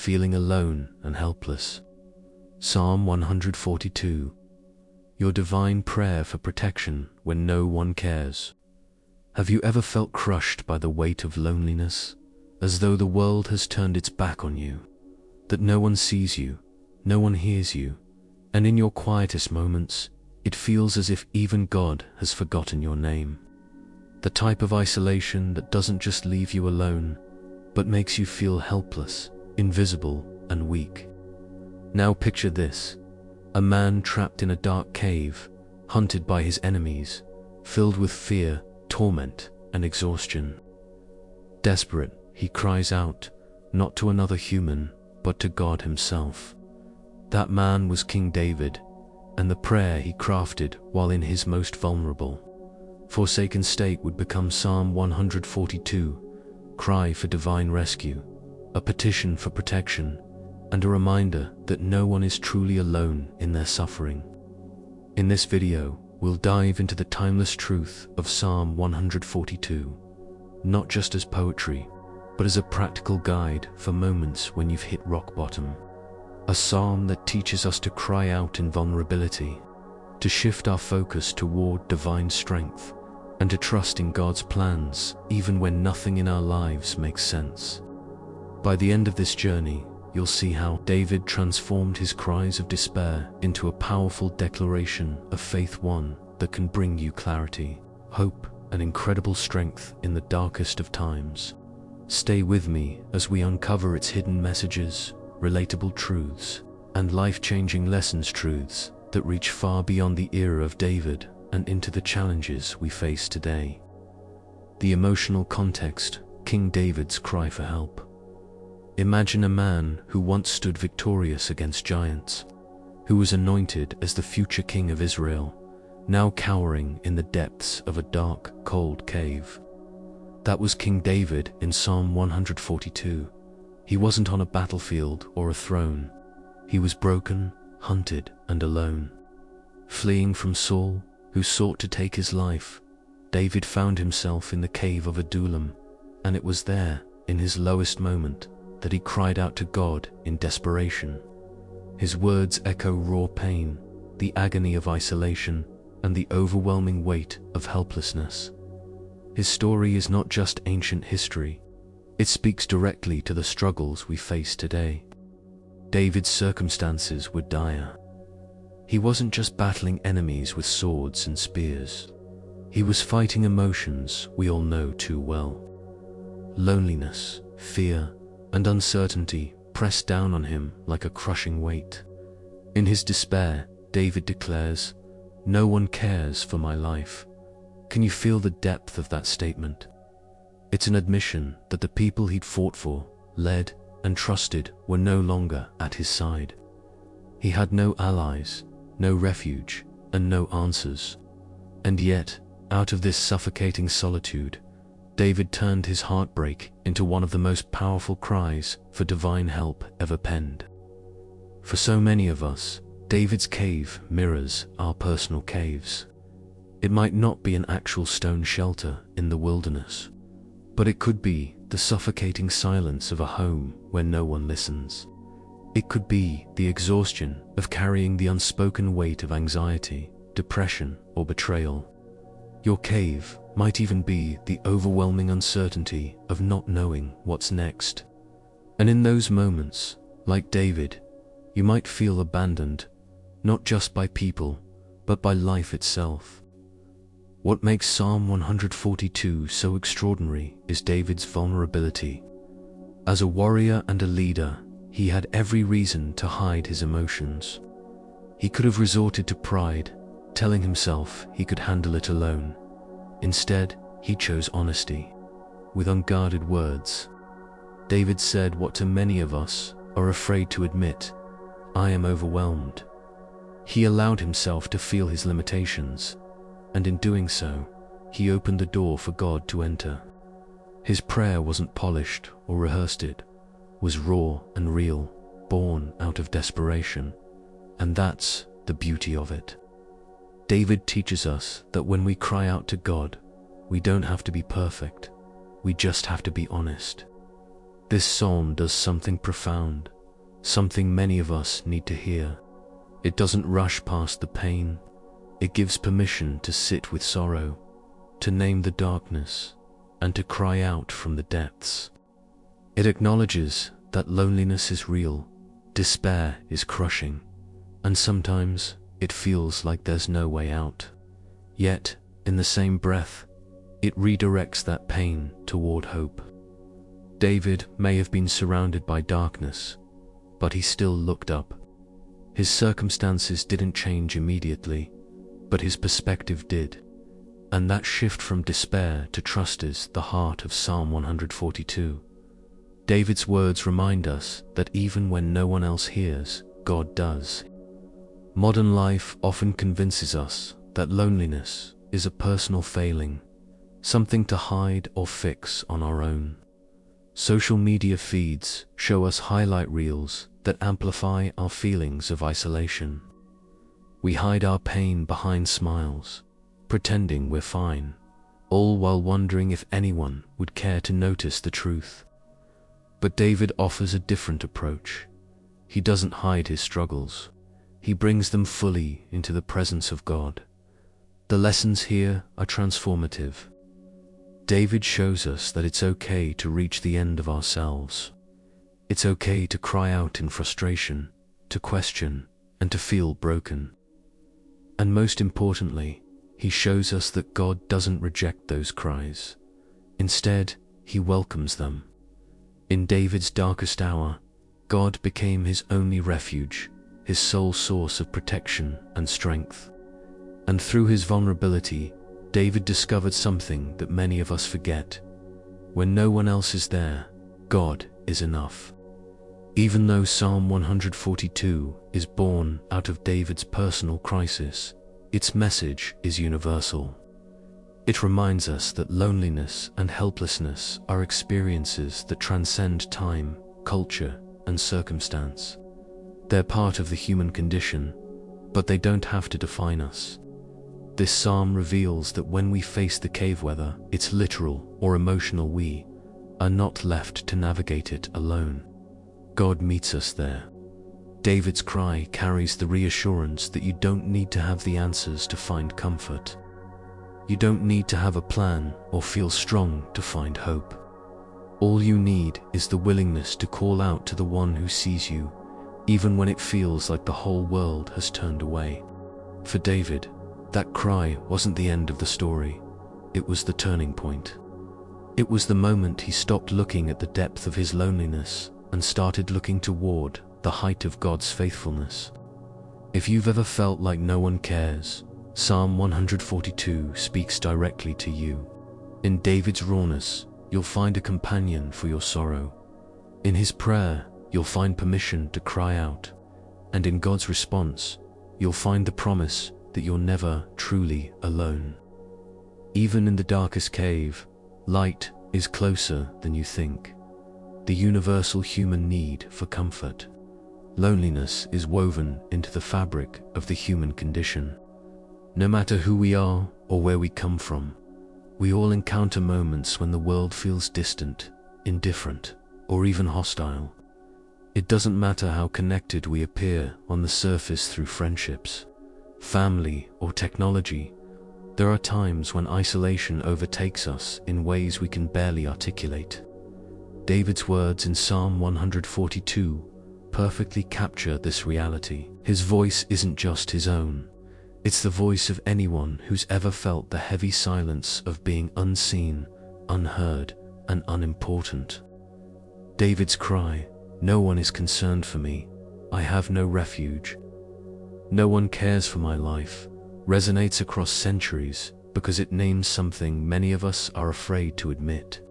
feeling alone and helpless. Psalm 142, your divine prayer for protection when no one cares. Have you ever felt crushed by the weight of loneliness, as though the world has turned its back on you, that no one sees you, no one hears you, and in your quietest moments, it feels as if even God has forgotten your name? The type of isolation that doesn't just leave you alone, but makes you feel helpless, invisible, and weak. Now picture this: a man trapped in a dark cave, hunted by his enemies, filled with fear, torment, and exhaustion. Desperate, he cries out, not to another human, but to God himself. That man was King David, and the prayer he crafted while in his most vulnerable, forsaken state would become Psalm 142, cry for divine rescue, a petition for protection, and a reminder that no one is truly alone in their suffering. In this video, we'll dive into the timeless truth of Psalm 142, not just as poetry, but as a practical guide for moments when you've hit rock bottom. A psalm that teaches us to cry out in vulnerability, to shift our focus toward divine strength, and to trust in God's plans even when nothing in our lives makes sense. By the end of this journey, you'll see how David transformed his cries of despair into a powerful declaration of faith, one that can bring you clarity, hope, and incredible strength in the darkest of times. Stay with me as we uncover its hidden messages, relatable truths, and life-changing lessons, truths that reach far beyond the era of David and into the challenges we face today. The emotional context: King David's cry for help. Imagine a man who once stood victorious against giants, who was anointed as the future king of Israel, now cowering in the depths of a dark, cold cave. That was King David in Psalm 142. He wasn't on a battlefield or a throne. He was broken, hunted, and alone. Fleeing from Saul, who sought to take his life, David found himself in the cave of Adullam, and it was there, in his lowest moment, that he cried out to God in desperation. His words echo raw pain, the agony of isolation, and the overwhelming weight of helplessness. His story is not just ancient history. It speaks directly to the struggles we face today. David's circumstances were dire. He wasn't just battling enemies with swords and spears. He was fighting emotions we all know too well. Loneliness, fear, and uncertainty pressed down on him like a crushing weight. In his despair, David declares, "No one cares for my life." Can you feel the depth of that statement? It's an admission that the people he'd fought for, led, and trusted were no longer at his side. He had no allies, no refuge, and no answers. And yet, out of this suffocating solitude, David turned his heartbreak into one of the most powerful cries for divine help ever penned. For so many of us, David's cave mirrors our personal caves. It might not be an actual stone shelter in the wilderness, but it could be the suffocating silence of a home where no one listens. It could be the exhaustion of carrying the unspoken weight of anxiety, depression, or betrayal. Your cave might even be the overwhelming uncertainty of not knowing what's next. And in those moments, like David, you might feel abandoned, not just by people, but by life itself. What makes Psalm 142 so extraordinary is David's vulnerability. As a warrior and a leader, he had every reason to hide his emotions. He could have resorted to pride, telling himself he could handle it alone. Instead, he chose honesty. With unguarded words, David said what to many of us are afraid to admit: "I am overwhelmed." He allowed himself to feel his limitations, and in doing so, he opened the door for God to enter. His prayer wasn't polished or rehearsed, it was raw and real, born out of desperation. And that's the beauty of it. David teaches us that when we cry out to God, we don't have to be perfect, we just have to be honest. This psalm does something profound. something many of us need to hear. It doesn't rush past the pain. It gives permission to sit with sorrow, to name the darkness, and to cry out from the depths. It acknowledges that loneliness is real, despair is crushing, and sometimes it feels like there's no way out. Yet, in the same breath, it redirects that pain toward hope. David may have been surrounded by darkness, but he still looked up. His circumstances didn't change immediately, but his perspective did. And that shift from despair to trust is the heart of Psalm 142. David's words remind us that even when no one else hears, God does. Modern life often convinces us that loneliness is a personal failing, something to hide or fix on our own. Social media feeds show us highlight reels that amplify our feelings of isolation. We hide our pain behind smiles, pretending we're fine, all while wondering if anyone would care to notice the truth. But David offers a different approach. He doesn't hide his struggles. He brings them fully into the presence of God. The lessons here are transformative. David shows us that it's okay to reach the end of ourselves. It's okay to cry out in frustration, to question, and to feel broken. And most importantly, he shows us that God doesn't reject those cries. Instead, he welcomes them. In David's darkest hour, God became his only refuge, his sole source of protection and strength. And through his vulnerability, David discovered something that many of us forget. When no one else is there, God is enough. Even though Psalm 142 is born out of David's personal crisis, its message is universal. It reminds us that loneliness and helplessness are experiences that transcend time, culture, and circumstance. They're part of the human condition, but they don't have to define us. This psalm reveals that when we face the cave weather, it's literal or emotional, we are not left to navigate it alone. God meets us there. David's cry carries the reassurance that you don't need to have the answers to find comfort. You don't need to have a plan or feel strong to find hope. All you need is the willingness to call out to the one who sees you, even when it feels like the whole world has turned away. For David, that cry wasn't the end of the story. It was the turning point. It was the moment he stopped looking at the depth of his loneliness and started looking toward the height of God's faithfulness. If you've ever felt like no one cares, Psalm 142 speaks directly to you. In David's rawness, you'll find a companion for your sorrow. In his prayer, you'll find permission to cry out. And in God's response, you'll find the promise that you're never truly alone. Even in the darkest cave, light is closer than you think. The universal human need for comfort. Loneliness is woven into the fabric of the human condition. No matter who we are or where we come from, we all encounter moments when the world feels distant, indifferent, or even hostile. It doesn't matter how connected we appear on the surface through friendships, family, or technology. There are times when isolation overtakes us in ways we can barely articulate. David's words in Psalm 142 perfectly capture this reality. His voice isn't just his own. It's the voice of anyone who's ever felt the heavy silence of being unseen, unheard, and unimportant. David's cry, "No one is concerned for me. I have no refuge. No one cares for my life," resonates across centuries because it names something many of us are afraid to admit.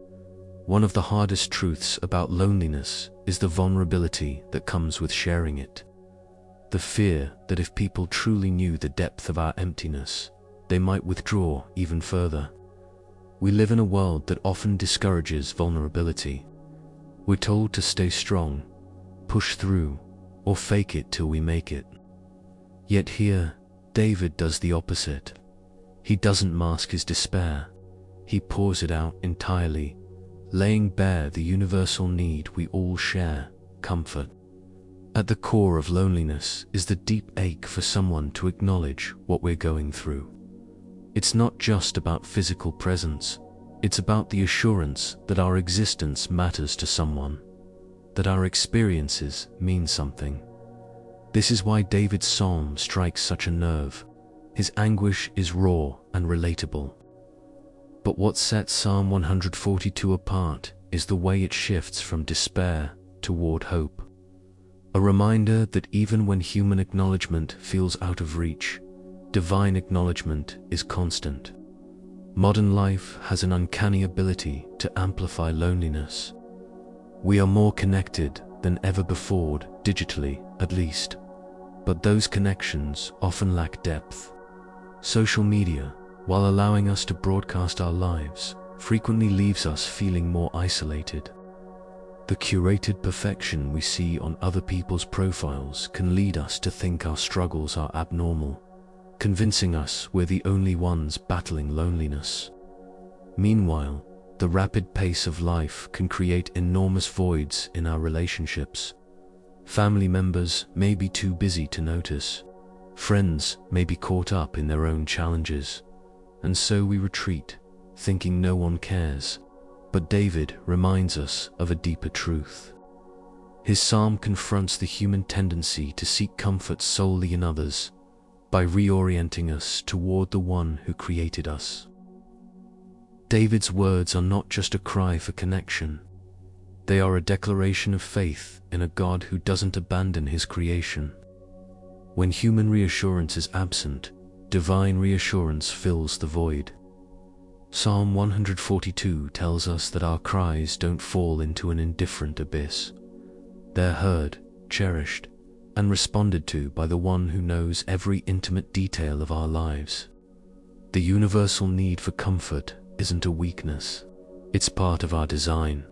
One of the hardest truths about loneliness is the vulnerability that comes with sharing it. The fear that if people truly knew the depth of our emptiness, they might withdraw even further. We live in a world that often discourages vulnerability. We're told to stay strong, push through, or fake it till we make it. Yet here, David does the opposite. He doesn't mask his despair. He pours it out entirely, laying bare the universal need we all share: comfort. At the core of loneliness is the deep ache for someone to acknowledge what we're going through. It's not just about physical presence, it's about the assurance that our existence matters to someone, that our experiences mean something. This is why David's psalm strikes such a nerve. His anguish is raw and relatable. But what sets Psalm 142 apart is the way it shifts from despair toward hope. A reminder that even when human acknowledgement feels out of reach, divine acknowledgement is constant. Modern life has an uncanny ability to amplify loneliness. We are more connected than ever before, digitally at least, but those connections often lack depth. Social media, while allowing us to broadcast our lives, frequently leaves us feeling more isolated. The curated perfection we see on other people's profiles can lead us to think our struggles are abnormal, convincing us we're the only ones battling loneliness. Meanwhile, the rapid pace of life can create enormous voids in our relationships. Family members may be too busy to notice. Friends may be caught up in their own challenges, and so we retreat, thinking no one cares. But David reminds us of a deeper truth. His psalm confronts the human tendency to seek comfort solely in others, by reorienting us toward the one who created us. David's words are not just a cry for connection. They are a declaration of faith in a God who doesn't abandon his creation. When human reassurance is absent, divine reassurance fills the void. Psalm 142 tells us that our cries don't fall into an indifferent abyss. They're heard, cherished, and responded to by the one who knows every intimate detail of our lives. The universal need for comfort isn't a weakness, it's part of our design.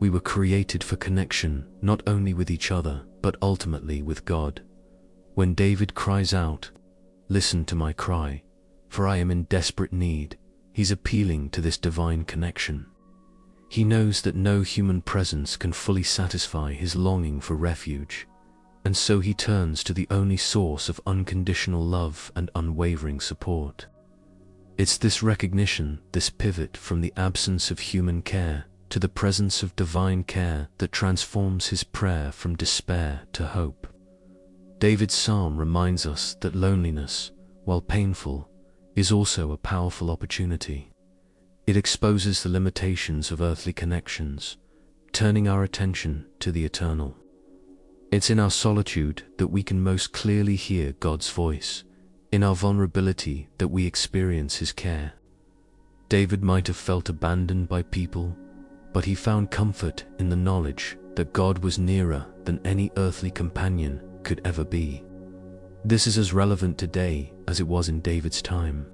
We were created for connection, not only with each other, but ultimately with God. When David cries out, "Listen to my cry, for I am in desperate need," he's appealing to this divine connection. He knows that no human presence can fully satisfy his longing for refuge, and so he turns to the only source of unconditional love and unwavering support. It's this recognition, this pivot from the absence of human care to the presence of divine care, that transforms his prayer from despair to hope. David's psalm reminds us that loneliness, while painful, is also a powerful opportunity. It exposes the limitations of earthly connections, turning our attention to the eternal. It's in our solitude that we can most clearly hear God's voice, in our vulnerability that we experience his care. David might have felt abandoned by people, but he found comfort in the knowledge that God was nearer than any earthly companion could ever be. This is as relevant today as it was in David's time.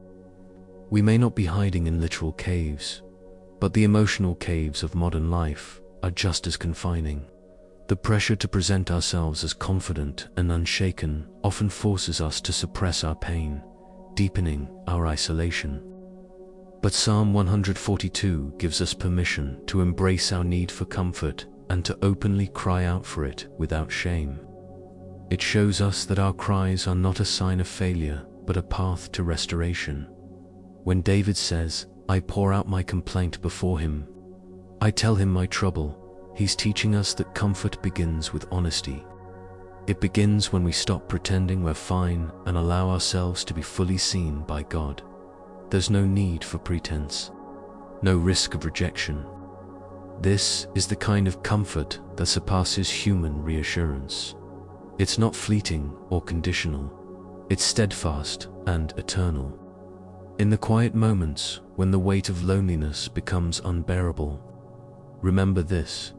We may not be hiding in literal caves, but the emotional caves of modern life are just as confining. The pressure to present ourselves as confident and unshaken often forces us to suppress our pain, deepening our isolation. But Psalm 142 gives us permission to embrace our need for comfort and to openly cry out for it without shame. It shows us that our cries are not a sign of failure, but a path to restoration. When David says, "I pour out my complaint before him, I tell him my trouble," he's teaching us that comfort begins with honesty. It begins when we stop pretending we're fine and allow ourselves to be fully seen by God. There's no need for pretense, no risk of rejection. This is the kind of comfort that surpasses human reassurance. It's not fleeting or conditional, it's steadfast and eternal. In the quiet moments when the weight of loneliness becomes unbearable, remember this: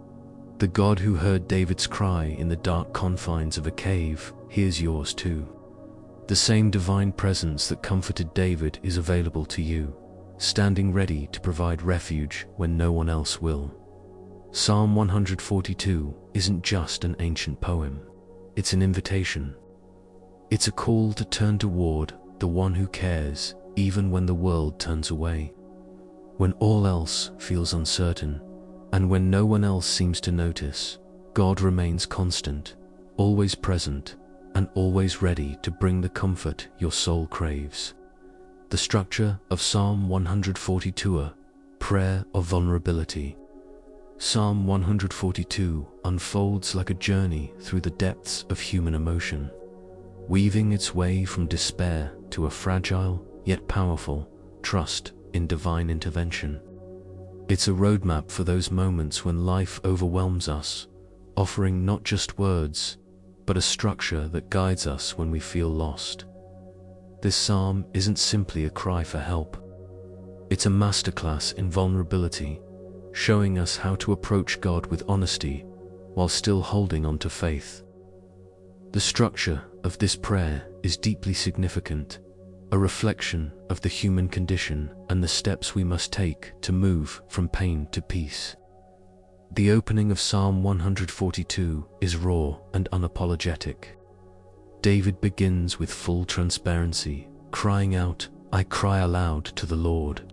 the God who heard David's cry in the dark confines of a cave hears yours too. The same divine presence that comforted David is available to you, standing ready to provide refuge when no one else will. Psalm 142 isn't just an ancient poem, it's an invitation. It's a call to turn toward the one who cares even when the world turns away. When all else feels uncertain, and when no one else seems to notice, God remains constant, always present, and always ready to bring the comfort your soul craves. The structure of Psalm 142, a prayer of vulnerability. Psalm 142 unfolds like a journey through the depths of human emotion, weaving its way from despair to a fragile yet powerful trust in divine intervention. It's a roadmap for those moments when life overwhelms us, offering not just words, but a structure that guides us when we feel lost. This psalm isn't simply a cry for help. It's a masterclass in vulnerability, showing us how to approach God with honesty while still holding on to faith. The structure of this prayer is deeply significant, a reflection of the human condition and the steps we must take to move from pain to peace. The opening of Psalm 142 is raw and unapologetic. David begins with full transparency, crying out, "I cry aloud to the Lord.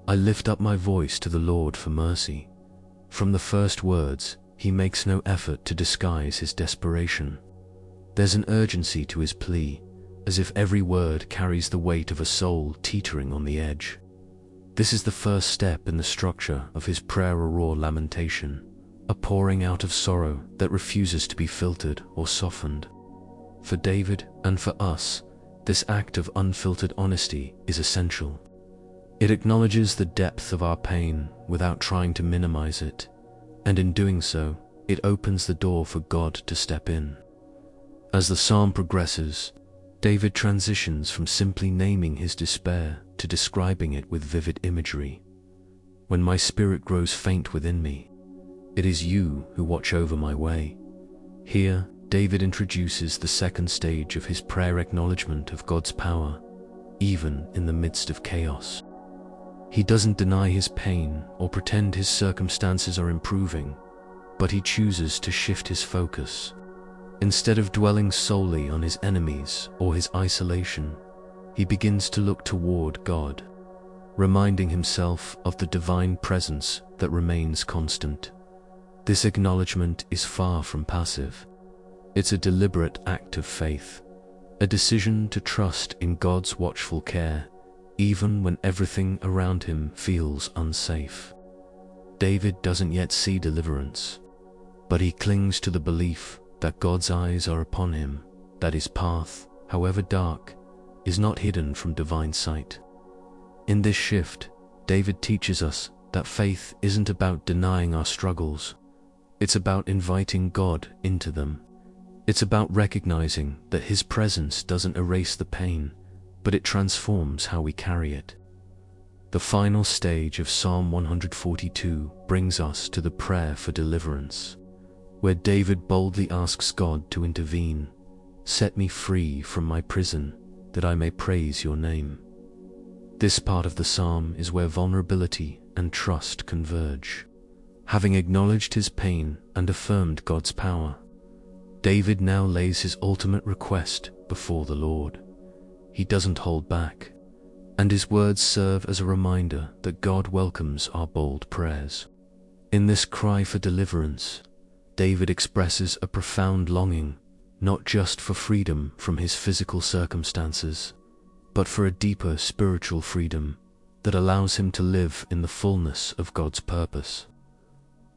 I lift up my voice to the Lord for mercy." From the first words, he makes no effort to disguise his desperation. There's an urgency to his plea, as if every word carries the weight of a soul teetering on the edge. This is the first step in the structure of his prayer, a raw lamentation, a pouring out of sorrow that refuses to be filtered or softened. For David and for us, this act of unfiltered honesty is essential. It acknowledges the depth of our pain without trying to minimize it, and in doing so, it opens the door for God to step in. As the psalm progresses, David transitions from simply naming his despair to describing it with vivid imagery. "When my spirit grows faint within me, it is you who watch over my way." Here, David introduces the second stage of his prayer, acknowledgement of God's power, even in the midst of chaos. He doesn't deny his pain or pretend his circumstances are improving, but he chooses to shift his focus. Instead of dwelling solely on his enemies or his isolation, he begins to look toward God, reminding himself of the divine presence that remains constant. This acknowledgement is far from passive. It's a deliberate act of faith, a decision to trust in God's watchful care, even when everything around him feels unsafe. David doesn't yet see deliverance, but he clings to the belief that God's eyes are upon him, that his path, however dark, is not hidden from divine sight. In this shift, David teaches us that faith isn't about denying our struggles. It's about inviting God into them. It's about recognizing that his presence doesn't erase the pain, but it transforms how we carry it. The final stage of Psalm 142 brings us to the prayer for deliverance, where David boldly asks God to intervene. "Set me free from my prison, that I may praise your name." This part of the psalm is where vulnerability and trust converge. Having acknowledged his pain and affirmed God's power, David now lays his ultimate request before the Lord. He doesn't hold back, and his words serve as a reminder that God welcomes our bold prayers. In this cry for deliverance, David expresses a profound longing, not just for freedom from his physical circumstances, but for a deeper spiritual freedom that allows him to live in the fullness of God's purpose.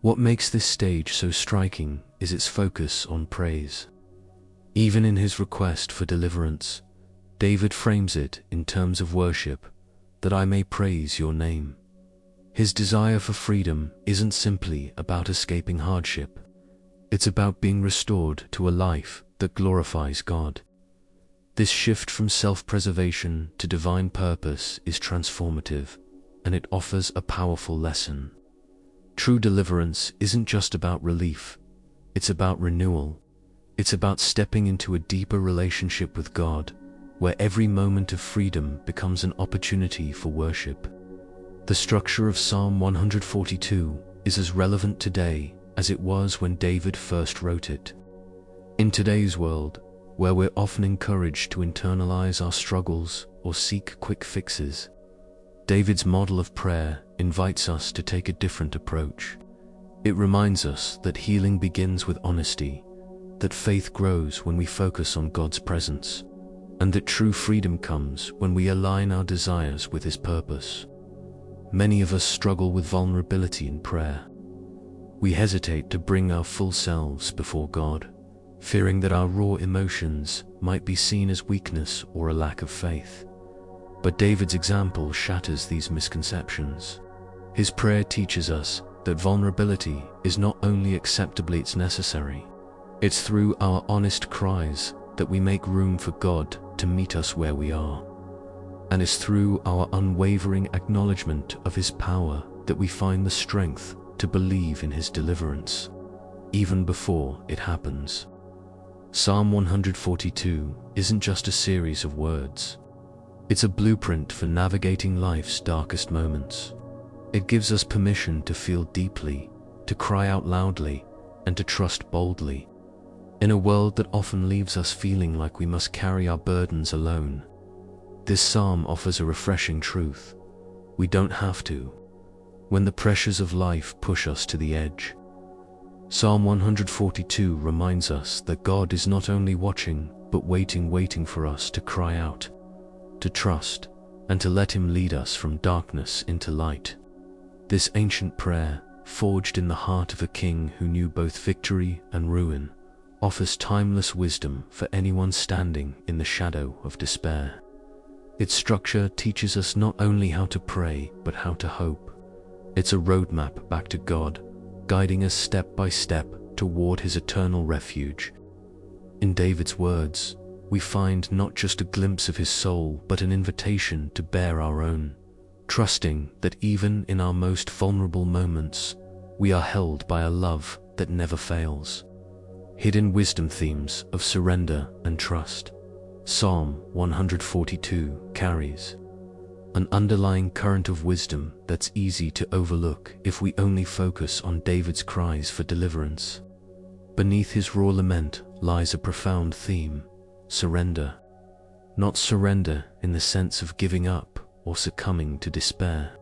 What makes this stage so striking is its focus on praise. Even in his request for deliverance, David frames it in terms of worship, "that I may praise your name." His desire for freedom isn't simply about escaping hardship. It's about being restored to a life that glorifies God. This shift from self-preservation to divine purpose is transformative, and it offers a powerful lesson. True deliverance isn't just about relief, it's about renewal. It's about stepping into a deeper relationship with God, where every moment of freedom becomes an opportunity for worship. The structure of Psalm 142 is as relevant today as it was when David first wrote it. In today's world, where we're often encouraged to internalize our struggles or seek quick fixes, David's model of prayer invites us to take a different approach. It reminds us that healing begins with honesty, that faith grows when we focus on God's presence, and that true freedom comes when we align our desires with His purpose. Many of us struggle with vulnerability in prayer. We hesitate to bring our full selves before God, fearing that our raw emotions might be seen as weakness or a lack of faith. But David's example shatters these misconceptions. His prayer teaches us that vulnerability is not only acceptably, it's necessary. It's through our honest cries that we make room for God to meet us where we are. And it's through our unwavering acknowledgement of His power that we find the strength to believe in His deliverance, even before it happens. Psalm 142 isn't just a series of words. It's a blueprint for navigating life's darkest moments. It gives us permission to feel deeply, to cry out loudly, and to trust boldly. In a world that often leaves us feeling like we must carry our burdens alone, this psalm offers a refreshing truth. We don't have to, when the pressures of life push us to the edge. Psalm 142 reminds us that God is not only watching, but waiting for us to cry out, to trust, and to let Him lead us from darkness into light. This ancient prayer, forged in the heart of a king who knew both victory and ruin, offers timeless wisdom for anyone standing in the shadow of despair. Its structure teaches us not only how to pray, but how to hope. It's a roadmap back to God, guiding us step by step toward His eternal refuge. In David's words, we find not just a glimpse of his soul, but an invitation to bear our own, trusting that even in our most vulnerable moments, we are held by a love that never fails. Hidden wisdom themes of surrender and trust. Psalm 142 carries an underlying current of wisdom that's easy to overlook if we only focus on David's cries for deliverance. Beneath his raw lament lies a profound theme: surrender. Not surrender in the sense of giving up or succumbing to despair,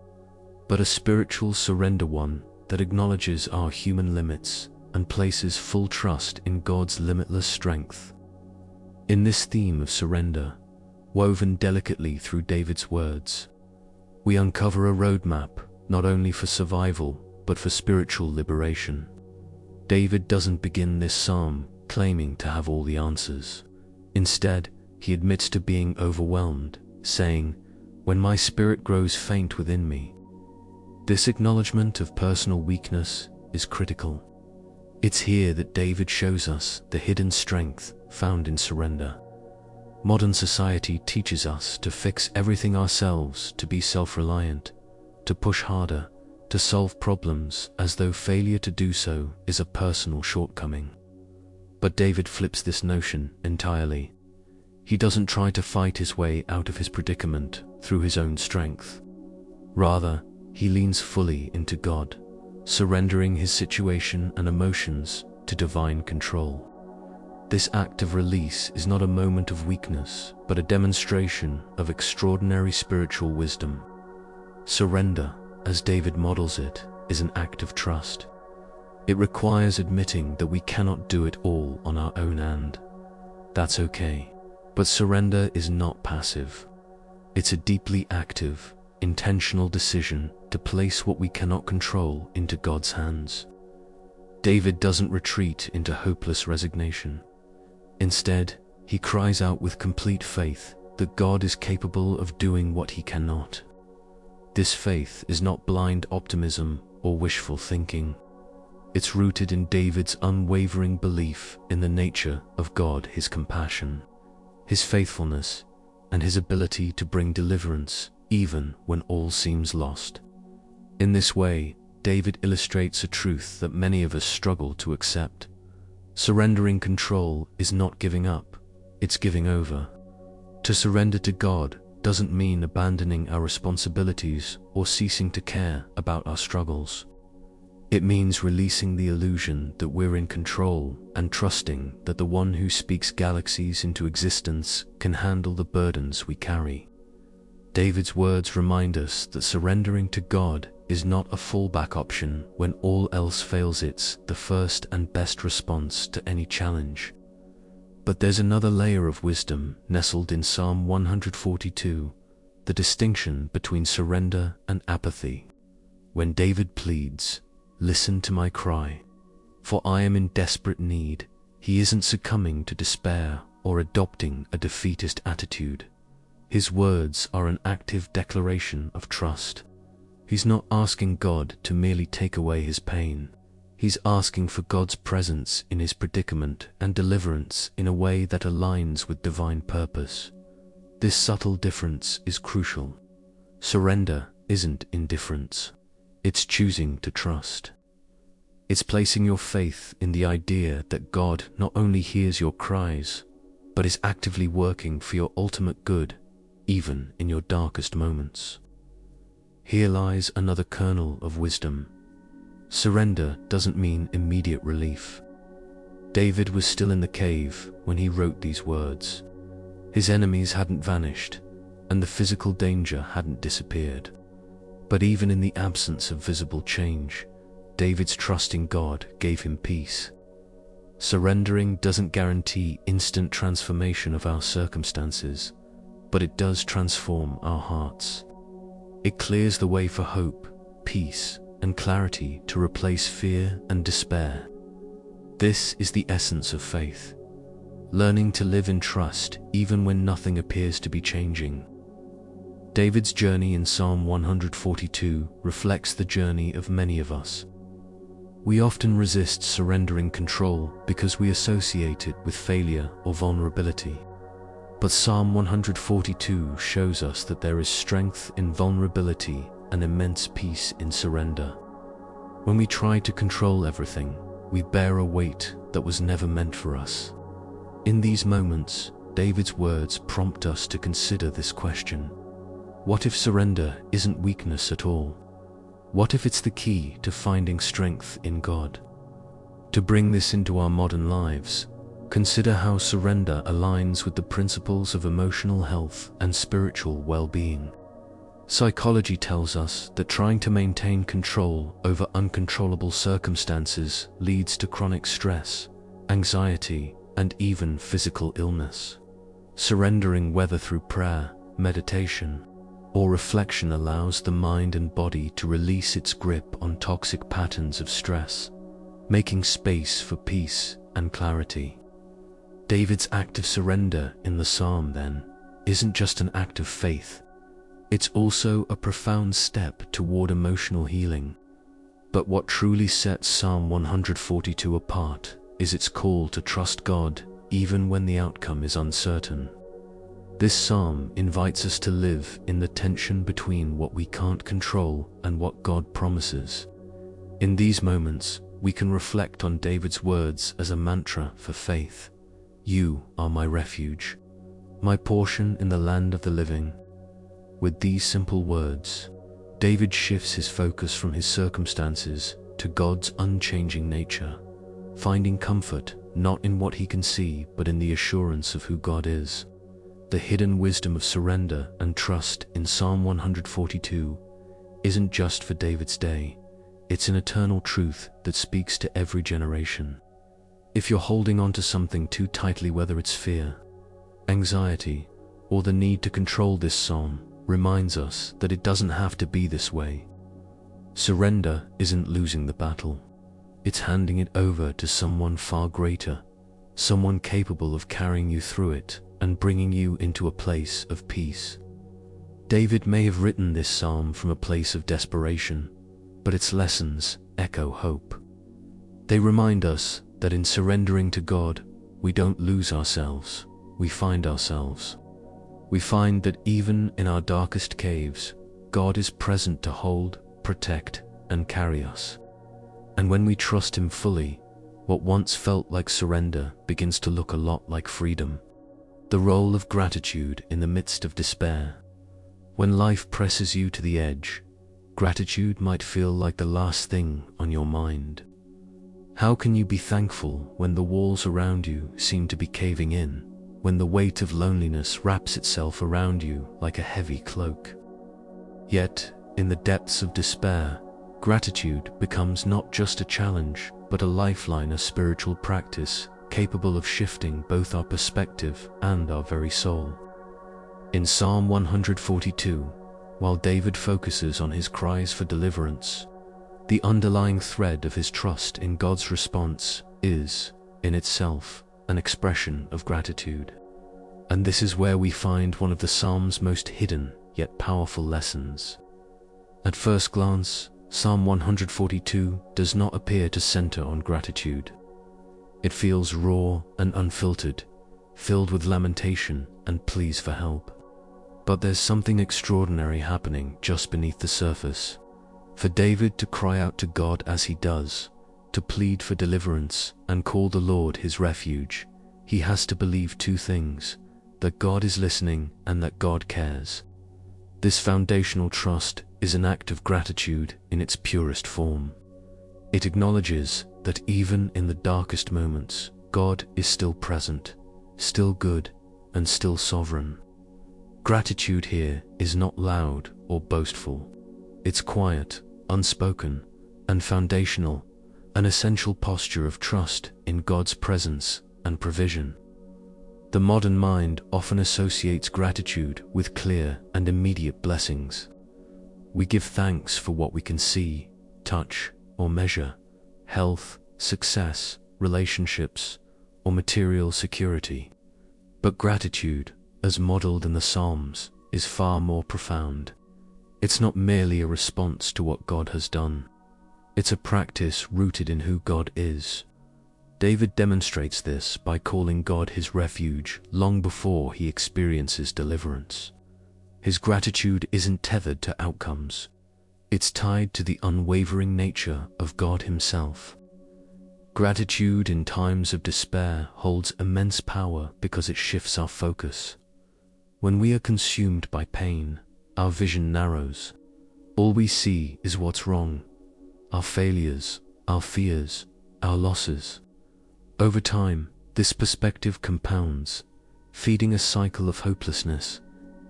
but a spiritual surrender, one that acknowledges our human limits and places full trust in God's limitless strength. In this theme of surrender, woven delicately through David's words, we uncover a roadmap not only for survival, but for spiritual liberation. David doesn't begin this psalm claiming to have all the answers. Instead, he admits to being overwhelmed, saying, "When my spirit grows faint within me." This acknowledgement of personal weakness is critical. It's here that David shows us the hidden strength found in surrender. Modern society teaches us to fix everything ourselves, to be self-reliant, to push harder, to solve problems as though failure to do so is a personal shortcoming. But David flips this notion entirely. He doesn't try to fight his way out of his predicament through his own strength. Rather, he leans fully into God, surrendering his situation and emotions to divine control. This act of release is not a moment of weakness, but a demonstration of extraordinary spiritual wisdom. Surrender, as David models it, is an act of trust. It requires admitting that we cannot do it all on our own, and that's okay. But surrender is not passive. It's a deeply active, intentional decision to place what we cannot control into God's hands. David doesn't retreat into hopeless resignation. Instead, he cries out with complete faith that God is capable of doing what he cannot. This faith is not blind optimism or wishful thinking. It's rooted in David's unwavering belief in the nature of God, his compassion, his faithfulness, and his ability to bring deliverance even when all seems lost. In this way, David illustrates a truth that many of us struggle to accept. Surrendering control is not giving up, it's giving over. To surrender to God doesn't mean abandoning our responsibilities or ceasing to care about our struggles. It means releasing the illusion that we're in control and trusting that the one who speaks galaxies into existence can handle the burdens we carry. David's words remind us that surrendering to God is not a fallback option when all else fails. It's the first and best response to any challenge. But there's another layer of wisdom nestled in Psalm 142, the distinction between surrender and apathy. When David pleads, "Listen to my cry, for I am in desperate need," he isn't succumbing to despair or adopting a defeatist attitude. His words are an active declaration of trust. He's not asking God to merely take away his pain. He's asking for God's presence in his predicament and deliverance in a way that aligns with divine purpose. This subtle difference is crucial. Surrender isn't indifference. It's choosing to trust. It's placing your faith in the idea that God not only hears your cries, but is actively working for your ultimate good, even in your darkest moments. Here lies another kernel of wisdom. Surrender doesn't mean immediate relief. David was still in the cave when he wrote these words. His enemies hadn't vanished, and the physical danger hadn't disappeared. But even in the absence of visible change, David's trust in God gave him peace. Surrendering doesn't guarantee instant transformation of our circumstances, but it does transform our hearts. It clears the way for hope, peace, and clarity to replace fear and despair. This is the essence of faith, learning to live in trust even when nothing appears to be changing. David's journey in Psalm 142 reflects the journey of many of us. We often resist surrendering control because we associate it with failure or vulnerability. But Psalm 142 shows us that there is strength in vulnerability and immense peace in surrender. When we try to control everything, we bear a weight that was never meant for us. In these moments, David's words prompt us to consider this question. What if surrender isn't weakness at all? What if it's the key to finding strength in God? To bring this into our modern lives, consider how surrender aligns with the principles of emotional health and spiritual well-being. Psychology tells us that trying to maintain control over uncontrollable circumstances leads to chronic stress, anxiety, and even physical illness. Surrendering, whether through prayer, meditation, or reflection, allows the mind and body to release its grip on toxic patterns of stress, making space for peace and clarity. David's act of surrender in the psalm, then, isn't just an act of faith. It's also a profound step toward emotional healing. But what truly sets Psalm 142 apart is its call to trust God even when the outcome is uncertain. This psalm invites us to live in the tension between what we can't control and what God promises. In these moments, we can reflect on David's words as a mantra for faith. You are my refuge, my portion in the land of the living. With these simple words, David shifts his focus from his circumstances to God's unchanging nature, finding comfort not in what he can see but in the assurance of who God is. The hidden wisdom of surrender and trust in Psalm 142 isn't just for David's day, it's an eternal truth that speaks to every generation. If you're holding on to something too tightly, whether it's fear, anxiety, or the need to control, this psalm reminds us that it doesn't have to be this way. Surrender isn't losing the battle. It's handing it over to someone far greater, someone capable of carrying you through it and bringing you into a place of peace. David may have written this psalm from a place of desperation, but its lessons echo hope. They remind us that in surrendering to God, we don't lose ourselves, we find ourselves. We find that even in our darkest caves, God is present to hold, protect, and carry us. And when we trust Him fully, what once felt like surrender begins to look a lot like freedom. The role of gratitude in the midst of despair. When life presses you to the edge, gratitude might feel like the last thing on your mind. How can you be thankful when the walls around you seem to be caving in, when the weight of loneliness wraps itself around you like a heavy cloak? Yet, in the depths of despair, gratitude becomes not just a challenge, but a lifeline, a spiritual practice capable of shifting both our perspective and our very soul. In Psalm 142, while David focuses on his cries for deliverance, the underlying thread of his trust in God's response is, in itself, an expression of gratitude. And this is where we find one of the Psalm's most hidden yet powerful lessons. At first glance, Psalm 142 does not appear to center on gratitude. It feels raw and unfiltered, filled with lamentation and pleas for help. But there's something extraordinary happening just beneath the surface. For David to cry out to God as he does, to plead for deliverance and call the Lord his refuge, he has to believe two things: that God is listening and that God cares. This foundational trust is an act of gratitude in its purest form. It acknowledges that even in the darkest moments, God is still present, still good, and still sovereign. Gratitude here is not loud or boastful. It's quiet, unspoken, and foundational, an essential posture of trust in God's presence and provision. The modern mind often associates gratitude with clear and immediate blessings. We give thanks for what we can see, touch, or measure: health, success, relationships, or material security. But gratitude, as modeled in the Psalms, is far more profound. It's not merely a response to what God has done. It's a practice rooted in who God is. David demonstrates this by calling God his refuge long before he experiences deliverance. His gratitude isn't tethered to outcomes. It's tied to the unwavering nature of God himself. Gratitude in times of despair holds immense power because it shifts our focus. When we are consumed by pain, our vision narrows. All we see is what's wrong: our failures, our fears, our losses. Over time, this perspective compounds, feeding a cycle of hopelessness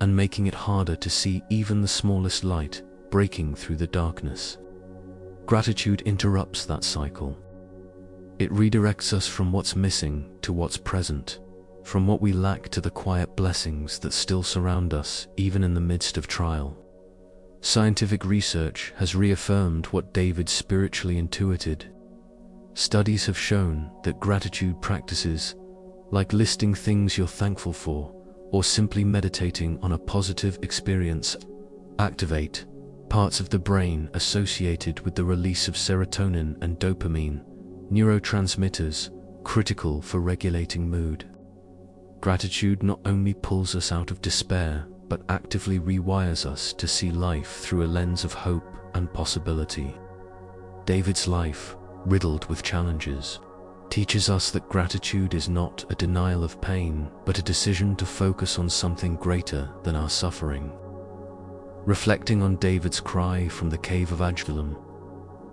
and making it harder to see even the smallest light breaking through the darkness. Gratitude interrupts that cycle. It redirects us from what's missing to what's present, from what we lack to the quiet blessings that still surround us even in the midst of trial. Scientific research has reaffirmed what David spiritually intuited. Studies have shown that gratitude practices, like listing things you're thankful for or simply meditating on a positive experience, activate parts of the brain associated with the release of serotonin and dopamine, neurotransmitters critical for regulating mood. Gratitude not only pulls us out of despair, but actively rewires us to see life through a lens of hope and possibility. David's life, riddled with challenges, teaches us that gratitude is not a denial of pain, but a decision to focus on something greater than our suffering. Reflecting on David's cry from the cave of Adullam,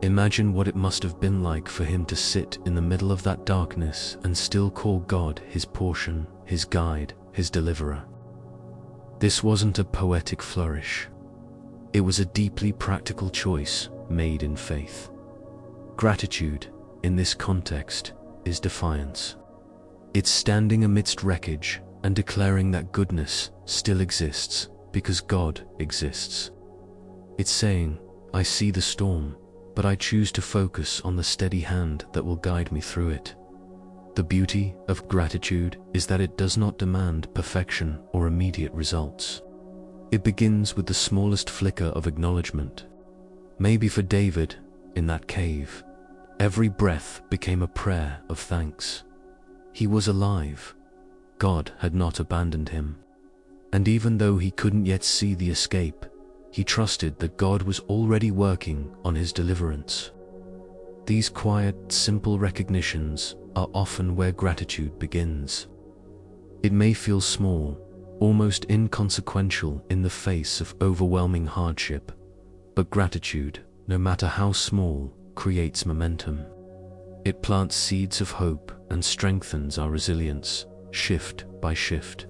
imagine what it must have been like for him to sit in the middle of that darkness and still call God his portion, his guide, his deliverer. This wasn't a poetic flourish. It was a deeply practical choice made in faith. Gratitude, in this context, is defiance. It's standing amidst wreckage and declaring that goodness still exists because God exists. It's saying, I see the storm, but I choose to focus on the steady hand that will guide me through it. The beauty of gratitude is that it does not demand perfection or immediate results. It begins with the smallest flicker of acknowledgement. Maybe for David, in that cave, every breath became a prayer of thanks. He was alive. God had not abandoned him. And even though he couldn't yet see the escape, he trusted that God was already working on his deliverance. These quiet, simple recognitions are often where gratitude begins. It may feel small, almost inconsequential in the face of overwhelming hardship, but gratitude, no matter how small, creates momentum. It plants seeds of hope and strengthens our resilience, shift by shift.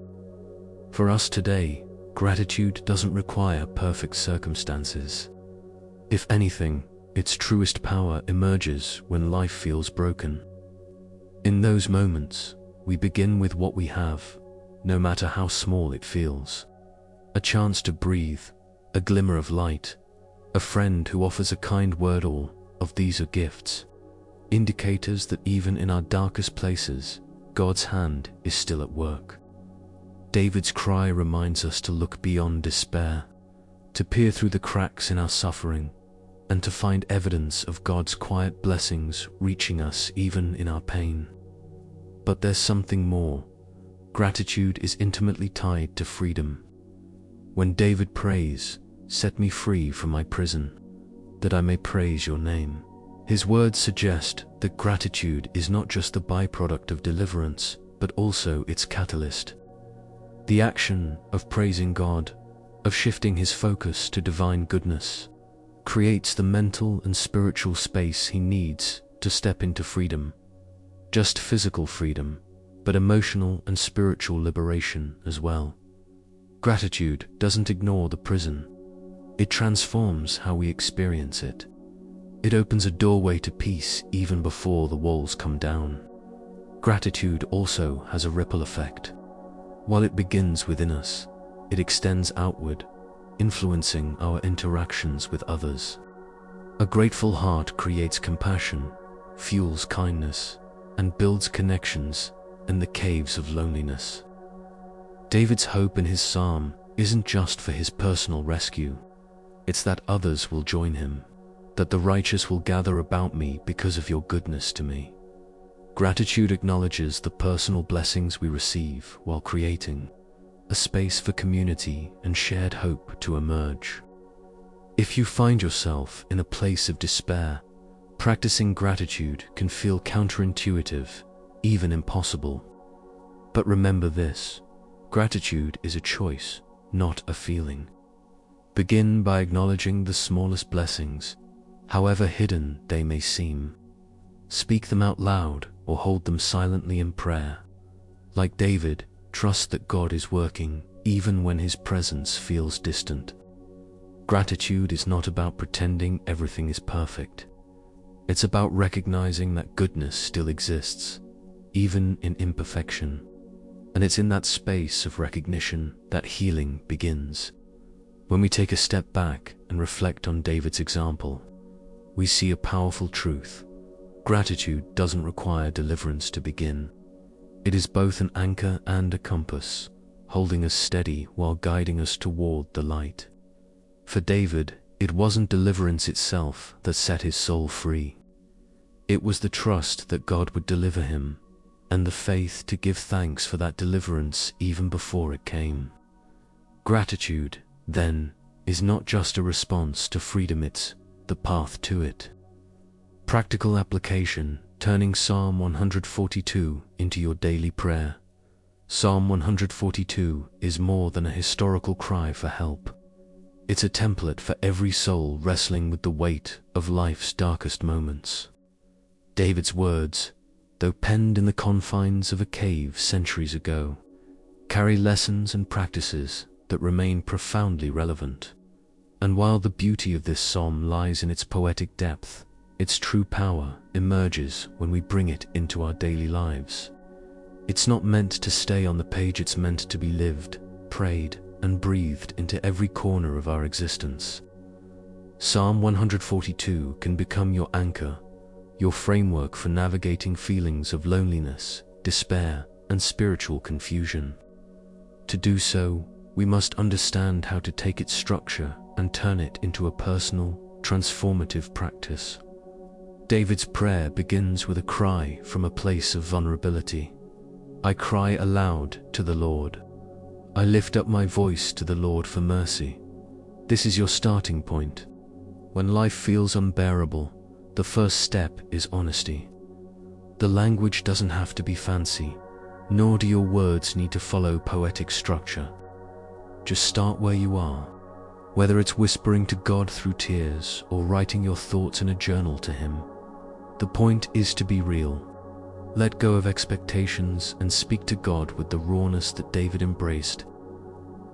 For us today, gratitude doesn't require perfect circumstances. If anything, its truest power emerges when life feels broken. In those moments, we begin with what we have, no matter how small it feels. A chance to breathe, a glimmer of light, a friend who offers a kind word. All of these are gifts, indicators that even in our darkest places, God's hand is still at work. David's cry reminds us to look beyond despair, to peer through the cracks in our suffering, and to find evidence of God's quiet blessings reaching us even in our pain. But there's something more. Gratitude is intimately tied to freedom. When David prays, "Set me free from my prison, that I may praise your name," his words suggest that gratitude is not just the byproduct of deliverance, but also its catalyst. The action of praising God, of shifting his focus to divine goodness, creates the mental and spiritual space he needs to step into freedom. Just physical freedom, but emotional and spiritual liberation as well. Gratitude doesn't ignore the prison. It transforms how we experience it. It opens a doorway to peace even before the walls come down. Gratitude also has a ripple effect. While it begins within us, it extends outward, influencing our interactions with others. A grateful heart creates compassion, fuels kindness, and builds connections in the caves of loneliness. David's hope in his psalm isn't just for his personal rescue. It's that others will join him, that the righteous will gather about me because of your goodness to me. Gratitude acknowledges the personal blessings we receive while creating a space for community and shared hope to emerge. If you find yourself in a place of despair, practicing gratitude can feel counterintuitive, even impossible. But remember this: gratitude is a choice, not a feeling. Begin by acknowledging the smallest blessings, however hidden they may seem. Speak them out loud or hold them silently in prayer. Like David, trust that God is working even when his presence feels distant. Gratitude is not about pretending everything is perfect. It's about recognizing that goodness still exists, even in imperfection. And it's in that space of recognition that healing begins. When we take a step back and reflect on David's example, we see a powerful truth. Gratitude doesn't require deliverance to begin. It is both an anchor and a compass, holding us steady while guiding us toward the light. For David, it wasn't deliverance itself that set his soul free. It was the trust that God would deliver him, and the faith to give thanks for that deliverance even before it came. Gratitude, then, is not just a response to freedom, it's the path to it. Practical application, turning Psalm 142 into your daily prayer. Psalm 142 is more than a historical cry for help. It's a template for every soul wrestling with the weight of life's darkest moments. David's words, though penned in the confines of a cave centuries ago, carry lessons and practices that remain profoundly relevant. And while the beauty of this psalm lies in its poetic depth, its true power emerges when we bring it into our daily lives. It's not meant to stay on the page, it's meant to be lived, prayed, and breathed into every corner of our existence. Psalm 142 can become your anchor, your framework for navigating feelings of loneliness, despair, and spiritual confusion. To do so, we must understand how to take its structure and turn it into a personal, transformative practice. David's prayer begins with a cry from a place of vulnerability. I cry aloud to the Lord. I lift up my voice to the Lord for mercy. This is your starting point. When life feels unbearable, the first step is honesty. The language doesn't have to be fancy, nor do your words need to follow poetic structure. Just start where you are, whether it's whispering to God through tears or writing your thoughts in a journal to Him. The point is to be real. Let go of expectations and speak to God with the rawness that David embraced.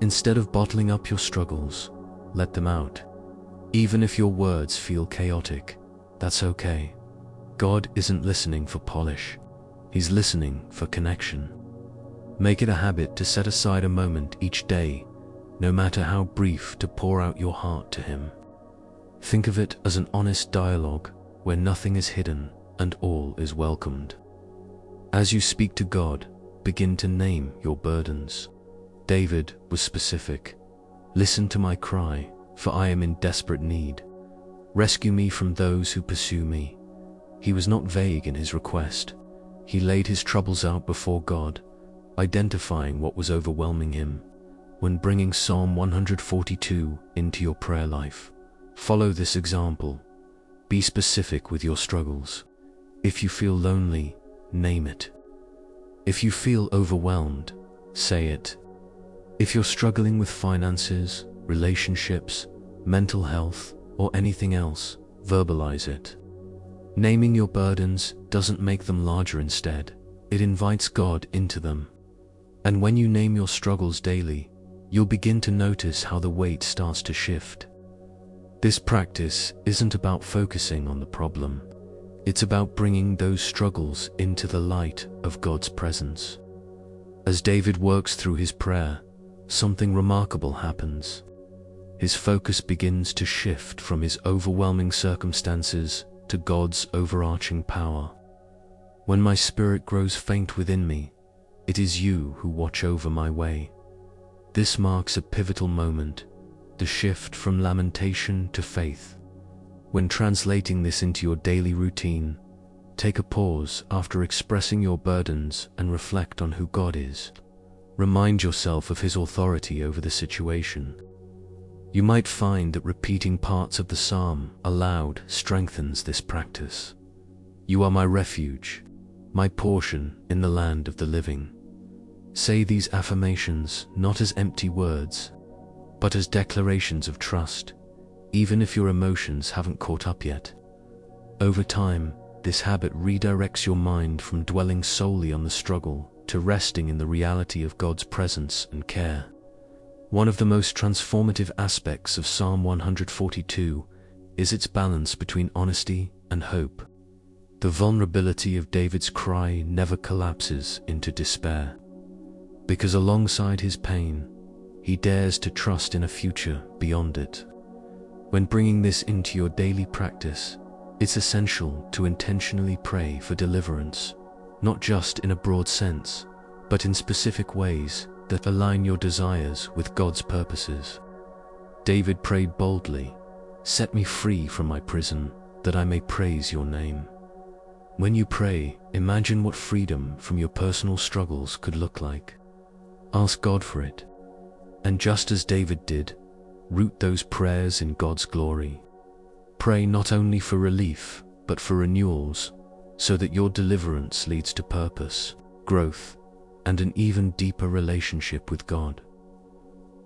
Instead of bottling up your struggles, let them out. Even if your words feel chaotic, that's okay. God isn't listening for polish. He's listening for connection. Make it a habit to set aside a moment each day, no matter how brief, to pour out your heart to Him. Think of it as an honest dialogue where nothing is hidden and all is welcomed. As you speak to God, begin to name your burdens. David was specific. Listen to my cry, for I am in desperate need. Rescue me from those who pursue me. He was not vague in his request. He laid his troubles out before God, identifying what was overwhelming him. When bringing Psalm 142 into your prayer life, follow this example. Be specific with your struggles. If you feel lonely, name it. If you feel overwhelmed, say it. If you're struggling with finances, relationships, mental health, or anything else, verbalize it. Naming your burdens doesn't make them larger. Instead, it invites God into them. And when you name your struggles daily, you'll begin to notice how the weight starts to shift. This practice isn't about focusing on the problem. It's about bringing those struggles into the light of God's presence. As David works through his prayer, something remarkable happens. His focus begins to shift from his overwhelming circumstances to God's overarching power. When my spirit grows faint within me, it is you who watch over my way. This marks a pivotal moment, the shift from lamentation to faith. When translating this into your daily routine, take a pause after expressing your burdens and reflect on who God is. Remind yourself of His authority over the situation. You might find that repeating parts of the psalm aloud strengthens this practice. You are my refuge, my portion in the land of the living. Say these affirmations not as empty words, but as declarations of trust, even if your emotions haven't caught up yet. Over time, this habit redirects your mind from dwelling solely on the struggle to resting in the reality of God's presence and care. One of the most transformative aspects of Psalm 142 is its balance between honesty and hope. The vulnerability of David's cry never collapses into despair, because alongside his pain, he dares to trust in a future beyond it. When bringing this into your daily practice, it's essential to intentionally pray for deliverance, not just in a broad sense, but in specific ways that align your desires with God's purposes. David prayed boldly, "Set me free from my prison, that I may praise your name." When you pray, imagine what freedom from your personal struggles could look like. Ask God for it. And just as David did, root those prayers in God's glory. Pray not only for relief, but for renewals, so that your deliverance leads to purpose, growth, and an even deeper relationship with God.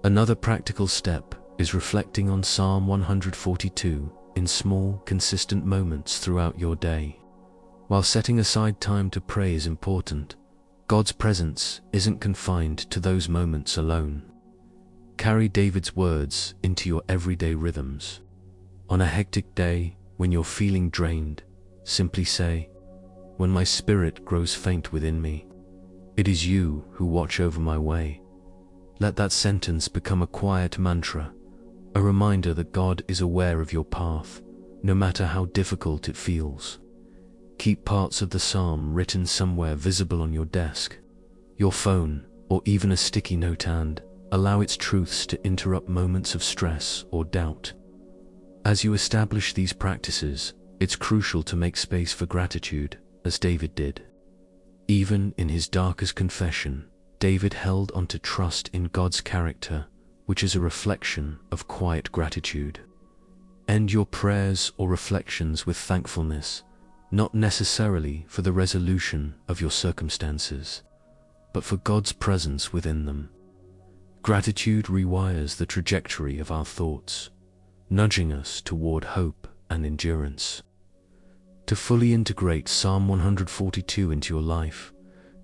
Another practical step is reflecting on Psalm 142 in small, consistent moments throughout your day. While setting aside time to pray is important, God's presence isn't confined to those moments alone. Carry David's words into your everyday rhythms. On a hectic day, when you're feeling drained, simply say, "When my spirit grows faint within me, it is you who watch over my way." Let that sentence become a quiet mantra, a reminder that God is aware of your path, no matter how difficult it feels. Keep parts of the psalm written somewhere visible on your desk, your phone, or even a sticky note, and allow its truths to interrupt moments of stress or doubt. As you establish these practices, it's crucial to make space for gratitude, as David did. Even in his darkest confession, David held on to trust in God's character, which is a reflection of quiet gratitude. End your prayers or reflections with thankfulness, not necessarily for the resolution of your circumstances, but for God's presence within them. Gratitude rewires the trajectory of our thoughts, nudging us toward hope and endurance. To fully integrate Psalm 142 into your life,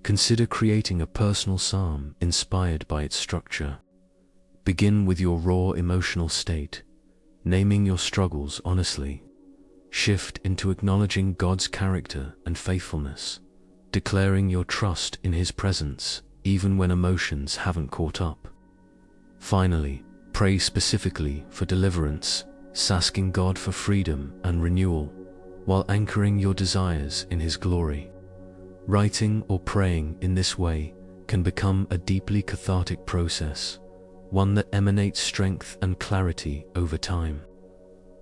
consider creating a personal psalm inspired by its structure. Begin with your raw emotional state, naming your struggles honestly. Shift into acknowledging God's character and faithfulness, declaring your trust in His presence even when emotions haven't caught up. Finally, pray specifically for deliverance, asking God for freedom and renewal, while anchoring your desires in His glory. Writing or praying in this way can become a deeply cathartic process, one that emanates strength and clarity over time.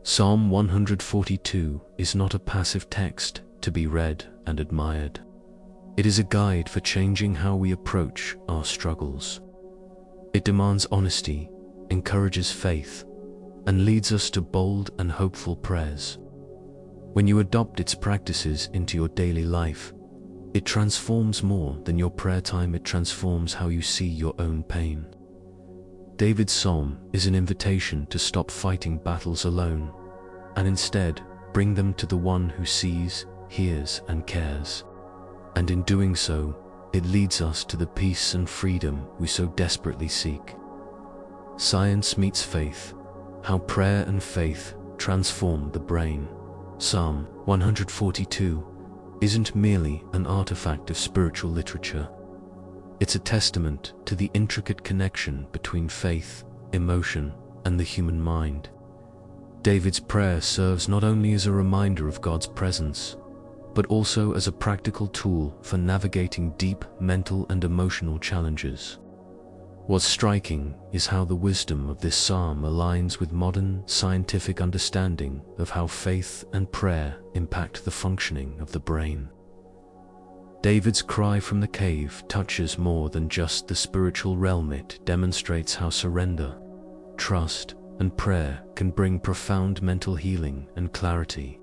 Psalm 142 is not a passive text to be read and admired. It is a guide for changing how we approach our struggles. It demands honesty, encourages faith, and leads us to bold and hopeful prayers. When you adopt its practices into your daily life, it transforms more than your prayer time. It transforms how you see your own pain. David's psalm is an invitation to stop fighting battles alone, and instead bring them to the one who sees, hears, and cares. And in doing so, it leads us to the peace and freedom we so desperately seek. Science meets faith, how prayer and faith transform the brain. Psalm 142 isn't merely an artifact of spiritual literature. It's a testament to the intricate connection between faith, emotion, and the human mind. David's prayer serves not only as a reminder of God's presence, but also as a practical tool for navigating deep mental and emotional challenges. What's striking is how the wisdom of this psalm aligns with modern scientific understanding of how faith and prayer impact the functioning of the brain. David's cry from the cave touches more than just the spiritual realm. It demonstrates how surrender, trust, and prayer can bring profound mental healing and clarity.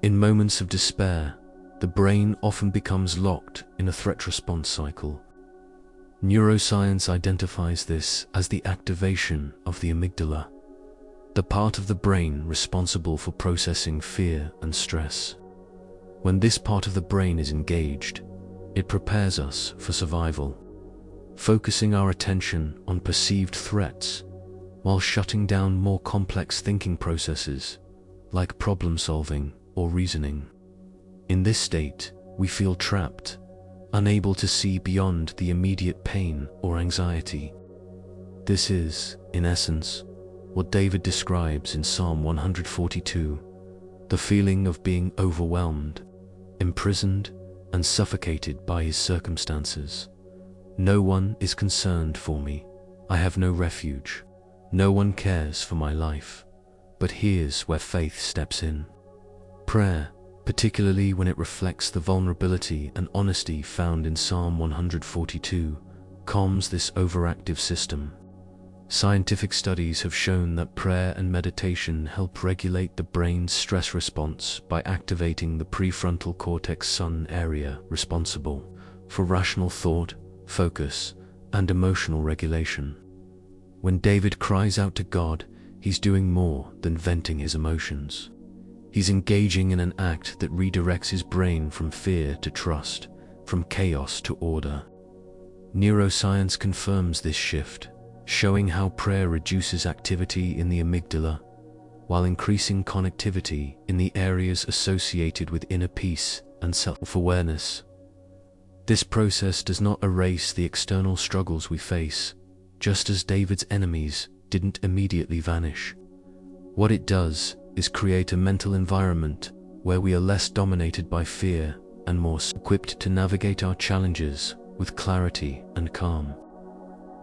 In moments of despair, the brain often becomes locked in a threat response cycle. Neuroscience identifies this as the activation of the amygdala, the part of the brain responsible for processing fear and stress. When this part of the brain is engaged, it prepares us for survival, focusing our attention on perceived threats while shutting down more complex thinking processes like problem solving or reasoning. In this state, we feel trapped, unable to see beyond the immediate pain or anxiety. This is, in essence, what David describes in Psalm 142, the feeling of being overwhelmed, imprisoned, and suffocated by his circumstances. No one is concerned for me. I have no refuge. No one cares for my life. But here's where faith steps in. Prayer, particularly when it reflects the vulnerability and honesty found in Psalm 142, calms this overactive system. Scientific studies have shown that prayer and meditation help regulate the brain's stress response by activating the prefrontal cortex sun area responsible for rational thought, focus, and emotional regulation. When David cries out to God, he's doing more than venting his emotions. He's engaging in an act that redirects his brain from fear to trust, from chaos to order. Neuroscience confirms this shift, showing how prayer reduces activity in the amygdala while increasing connectivity in the areas associated with inner peace and self-awareness. This process does not erase the external struggles we face, just as David's enemies didn't immediately vanish. What it does is create a mental environment where we are less dominated by fear and more equipped to navigate our challenges with clarity and calm.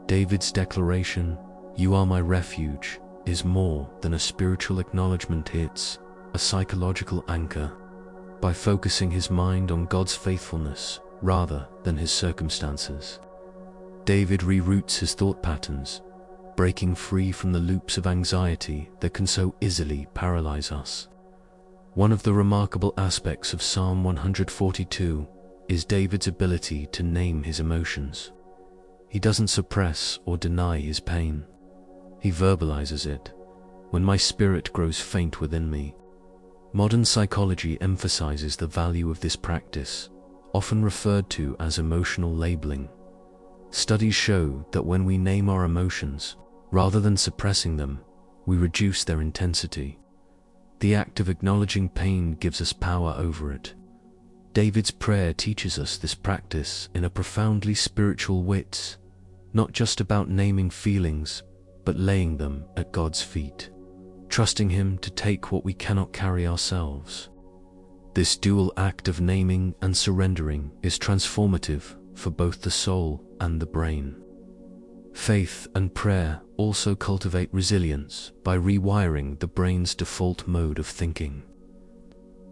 David's declaration, "You are my refuge," is more than a spiritual acknowledgement. It's a psychological anchor. By focusing his mind on God's faithfulness rather than his circumstances, David reroutes his thought patterns, breaking free from the loops of anxiety that can so easily paralyze us. One of the remarkable aspects of Psalm 142 is David's ability to name his emotions. He doesn't suppress or deny his pain. He verbalizes it. "When my spirit grows faint within me." Modern psychology emphasizes the value of this practice, often referred to as emotional labeling. Studies show that when we name our emotions, rather than suppressing them, we reduce their intensity. The act of acknowledging pain gives us power over it. David's prayer teaches us this practice in a profoundly spiritual way, not just about naming feelings, but laying them at God's feet, trusting Him to take what we cannot carry ourselves. This dual act of naming and surrendering is transformative for both the soul and the brain. Faith and prayer also cultivate resilience by rewiring the brain's default mode of thinking.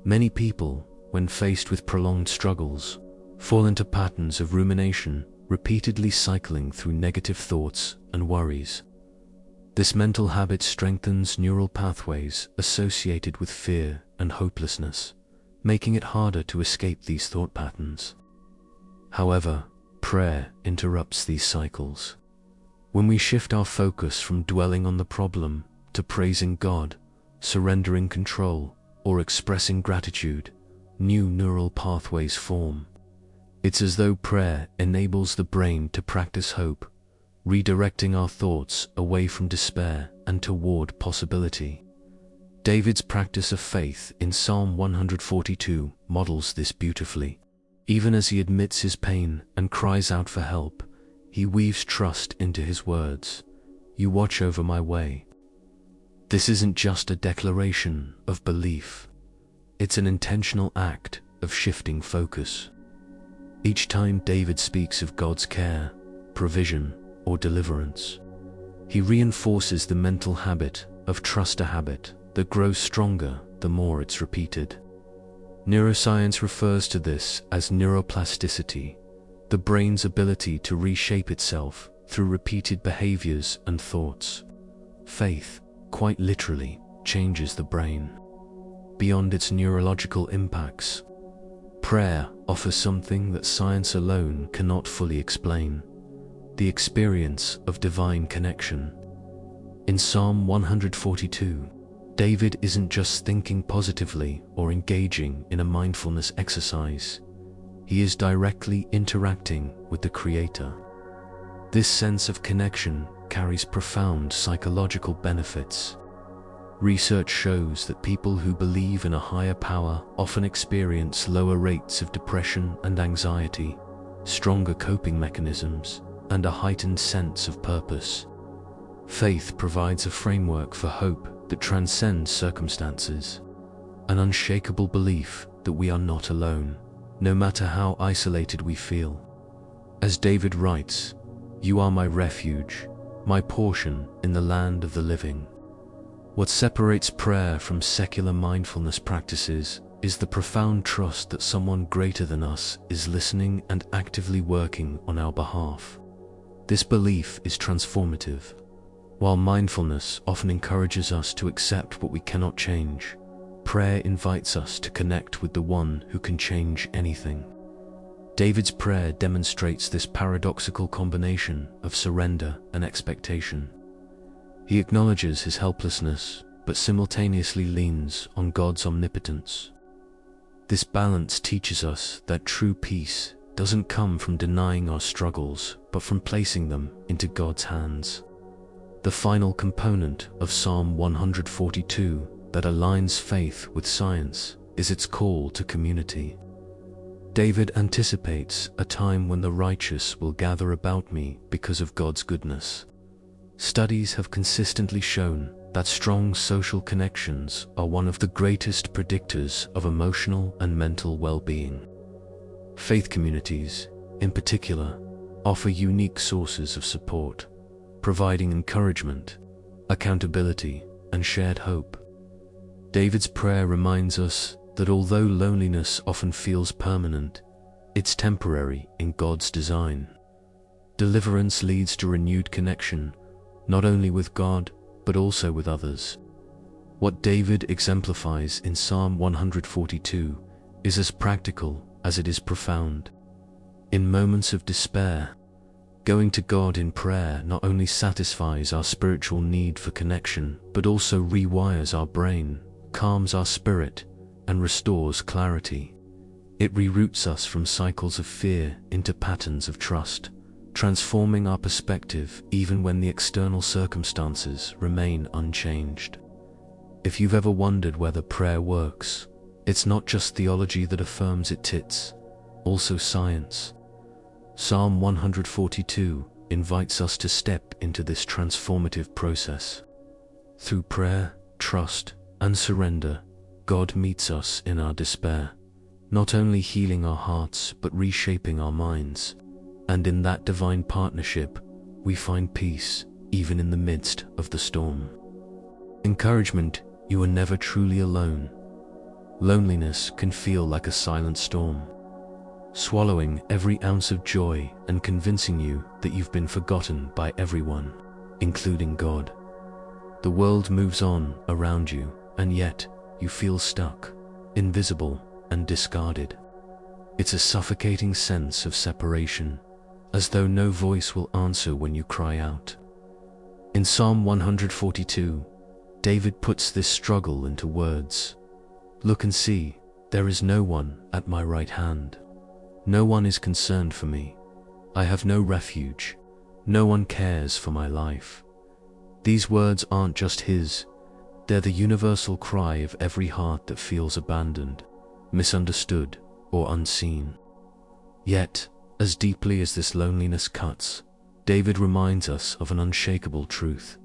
Many people, when faced with prolonged struggles, fall into patterns of rumination, repeatedly cycling through negative thoughts and worries. This mental habit strengthens neural pathways associated with fear and hopelessness, making it harder to escape these thought patterns. However, prayer interrupts these cycles. When we shift our focus from dwelling on the problem to praising God, surrendering control, or expressing gratitude, new neural pathways form. It's as though prayer enables the brain to practice hope, redirecting our thoughts away from despair and toward possibility. David's practice of faith in Psalm 142 models this beautifully. Even as he admits his pain and cries out for help, he weaves trust into his words. You watch over my way. This isn't just a declaration of belief. It's an intentional act of shifting focus. Each time David speaks of God's care, provision, or deliverance, he reinforces the mental habit of trust, a habit that grows stronger the more it's repeated. Neuroscience refers to this as neuroplasticity, the brain's ability to reshape itself through repeated behaviors and thoughts. Faith, quite literally, changes the brain. Beyond its neurological impacts, prayer offers something that science alone cannot fully explain: the experience of divine connection. In Psalm 142, David isn't just thinking positively or engaging in a mindfulness exercise. He is directly interacting with the Creator. This sense of connection carries profound psychological benefits. Research shows that people who believe in a higher power often experience lower rates of depression and anxiety, stronger coping mechanisms, and a heightened sense of purpose. Faith provides a framework for hope that transcends circumstances, an unshakable belief that we are not alone, no matter how isolated we feel. As David writes, "You are my refuge, my portion in the land of the living." What separates prayer from secular mindfulness practices is the profound trust that someone greater than us is listening and actively working on our behalf. This belief is transformative. While mindfulness often encourages us to accept what we cannot change, prayer invites us to connect with the one who can change anything. David's prayer demonstrates this paradoxical combination of surrender and expectation. He acknowledges his helplessness, but simultaneously leans on God's omnipotence. This balance teaches us that true peace doesn't come from denying our struggles, but from placing them into God's hands. The final component of Psalm 142 that aligns faith with science is its call to community. David anticipates a time when the righteous will gather about me because of God's goodness. Studies have consistently shown that strong social connections are one of the greatest predictors of emotional and mental well-being. Faith communities, in particular, offer unique sources of support, providing encouragement, accountability, and shared hope. David's prayer reminds us that although loneliness often feels permanent, it's temporary in God's design. Deliverance leads to renewed connection, not only with God, but also with others. What David exemplifies in Psalm 142 is as practical as it is profound. In moments of despair, going to God in prayer not only satisfies our spiritual need for connection, but also rewires our brain, calms our spirit, and restores clarity. It reroutes us from cycles of fear into patterns of trust, transforming our perspective even when the external circumstances remain unchanged. If you've ever wondered whether prayer works, it's not just theology that affirms it's also science. Psalm 142 invites us to step into this transformative process. Through prayer, trust, and surrender, God meets us in our despair, not only healing our hearts but reshaping our minds. And in that divine partnership, we find peace even in the midst of the storm. Encouragement: you are never truly alone. Loneliness can feel like a silent storm, swallowing every ounce of joy and convincing you that you've been forgotten by everyone, including God. The world moves on around you, and yet you feel stuck, invisible, and discarded. It's a suffocating sense of separation, as though no voice will answer when you cry out. In Psalm 142, David puts this struggle into words. Look and see, there is no one at my right hand. No one is concerned for me. I have no refuge. No one cares for my life. These words aren't just his. They're the universal cry of every heart that feels abandoned, misunderstood, or unseen. Yet, as deeply as this loneliness cuts, David reminds us of an unshakable truth.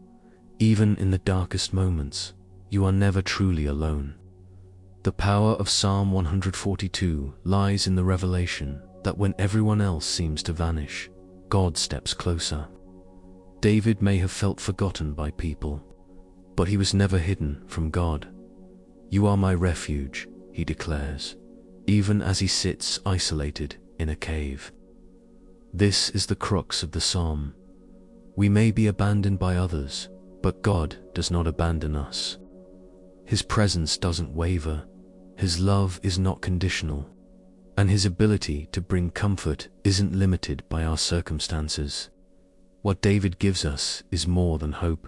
Even in the darkest moments, you are never truly alone. The power of Psalm 142 lies in the revelation that when everyone else seems to vanish, God steps closer. David may have felt forgotten by people, but he was never hidden from God. You are my refuge, he declares, even as he sits isolated in a cave. This is the crux of the psalm. We may be abandoned by others, but God does not abandon us. His presence doesn't waver, his love is not conditional, and his ability to bring comfort isn't limited by our circumstances. What David gives us is more than hope.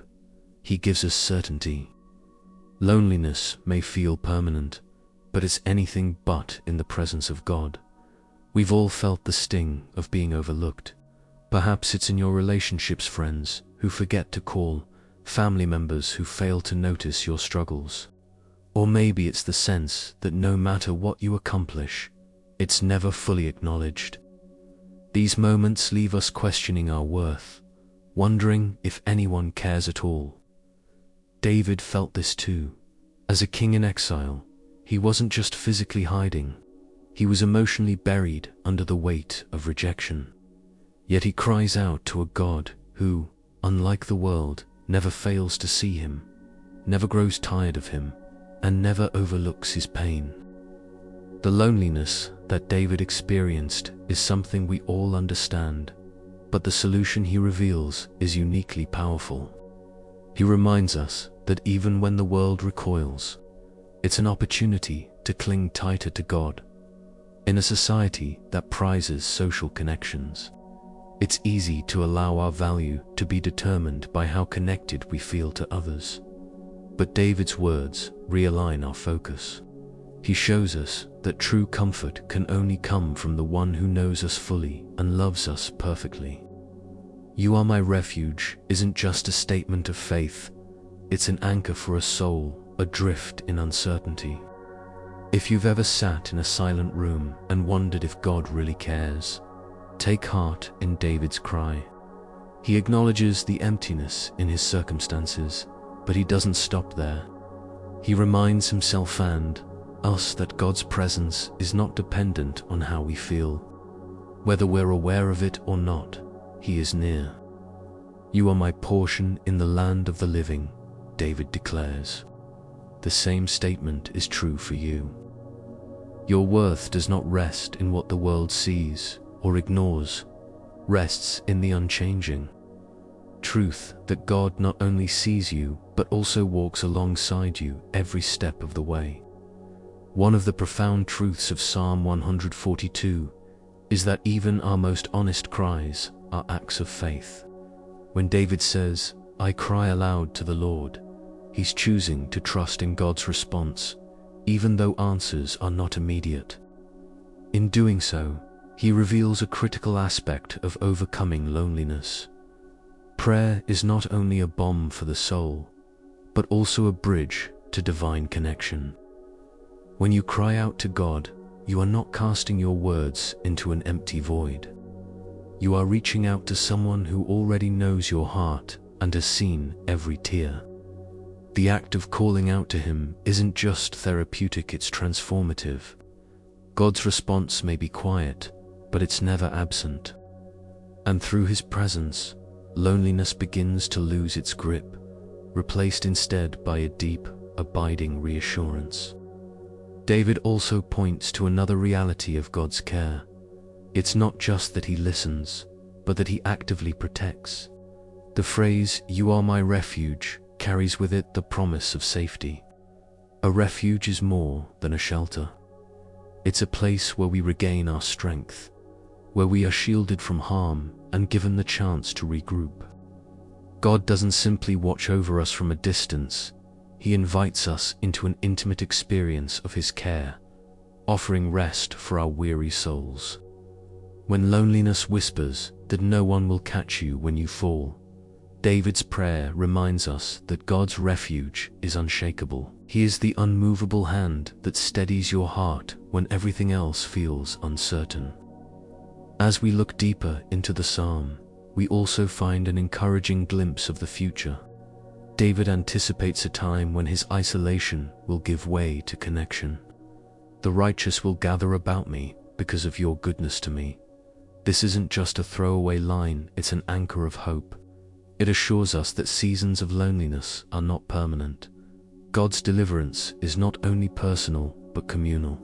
He gives us certainty. Loneliness may feel permanent, but it's anything but in the presence of God. We've all felt the sting of being overlooked. Perhaps it's in your relationships, friends who forget to call, family members who fail to notice your struggles. Or maybe it's the sense that no matter what you accomplish, it's never fully acknowledged. These moments leave us questioning our worth, wondering if anyone cares at all. David felt this too. As a king in exile, he wasn't just physically hiding, he was emotionally buried under the weight of rejection. Yet he cries out to a God who, unlike the world, never fails to see him, never grows tired of him, and never overlooks his pain. The loneliness that David experienced is something we all understand, but the solution he reveals is uniquely powerful. He reminds us that even when the world recoils, it's an opportunity to cling tighter to God. In a society that prizes social connections, it's easy to allow our value to be determined by how connected we feel to others. But David's words realign our focus. He shows us that true comfort can only come from the one who knows us fully and loves us perfectly. You are my refuge isn't just a statement of faith, it's an anchor for a soul adrift in uncertainty. If you've ever sat in a silent room and wondered if God really cares, take heart in David's cry. He acknowledges the emptiness in his circumstances, but he doesn't stop there. He reminds himself and us that God's presence is not dependent on how we feel. Whether we're aware of it or not, he is near. You are my portion in the land of the living, David declares. The same statement is true for you. Your worth does not rest in what the world sees or ignores, rests in the unchanging truth that God not only sees you but also walks alongside you every step of the way. One of the profound truths of Psalm 142 is that even our most honest cries are acts of faith. When David says, "I cry aloud to the Lord," he's choosing to trust in God's response, even though answers are not immediate. In doing so, he reveals a critical aspect of overcoming loneliness. Prayer is not only a balm for the soul, but also a bridge to divine connection. When you cry out to God, you are not casting your words into an empty void. You are reaching out to someone who already knows your heart and has seen every tear. The act of calling out to him isn't just therapeutic, it's transformative. God's response may be quiet, but it's never absent. And through his presence, loneliness begins to lose its grip, replaced instead by a deep, abiding reassurance. David also points to another reality of God's care. It's not just that he listens, but that he actively protects. The phrase, "You are my refuge," carries with it the promise of safety. A refuge is more than a shelter. It's a place where we regain our strength, where we are shielded from harm and given the chance to regroup. God doesn't simply watch over us from a distance. He invites us into an intimate experience of his care, offering rest for our weary souls. When loneliness whispers that no one will catch you when you fall, David's prayer reminds us that God's refuge is unshakable. He is the unmovable hand that steadies your heart when everything else feels uncertain. As we look deeper into the psalm, we also find an encouraging glimpse of the future. David anticipates a time when his isolation will give way to connection. "The righteous will gather about me because of your goodness to me." This isn't just a throwaway line, it's an anchor of hope. It assures us that seasons of loneliness are not permanent. God's deliverance is not only personal, but communal.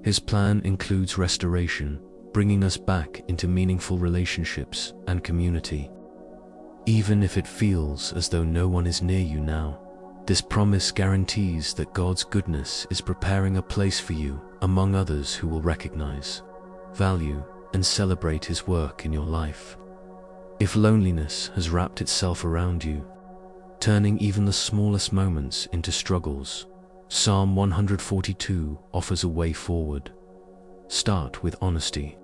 His plan includes restoration, bringing us back into meaningful relationships and community. Even if it feels as though no one is near you now, this promise guarantees that God's goodness is preparing a place for you among others who will recognize, value, and celebrate his work in your life. If loneliness has wrapped itself around you, turning even the smallest moments into struggles, Psalm 142 offers a way forward. Start with honesty.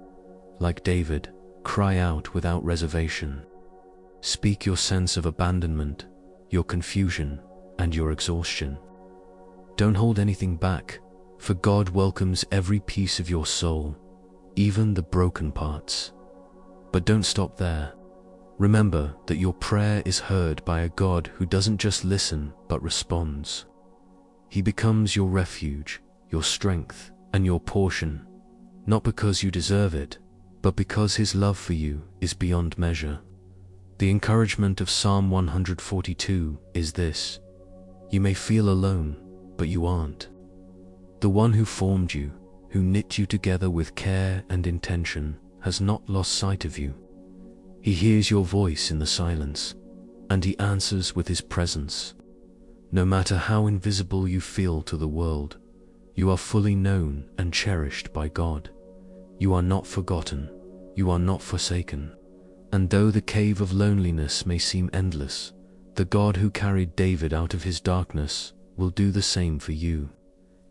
Like David, cry out without reservation. Speak your sense of abandonment, your confusion, and your exhaustion. Don't hold anything back, for God welcomes every piece of your soul, even the broken parts. But don't stop there. Remember that your prayer is heard by a God who doesn't just listen, but responds. He becomes your refuge, your strength, and your portion, not because you deserve it, but because his love for you is beyond measure. The encouragement of Psalm 142 is this: you may feel alone, but you aren't. The one who formed you, who knit you together with care and intention, has not lost sight of you. He hears your voice in the silence, and he answers with his presence. No matter how invisible you feel to the world, you are fully known and cherished by God. You are not forgotten, you are not forsaken. And though the cave of loneliness may seem endless, the God who carried David out of his darkness will do the same for you.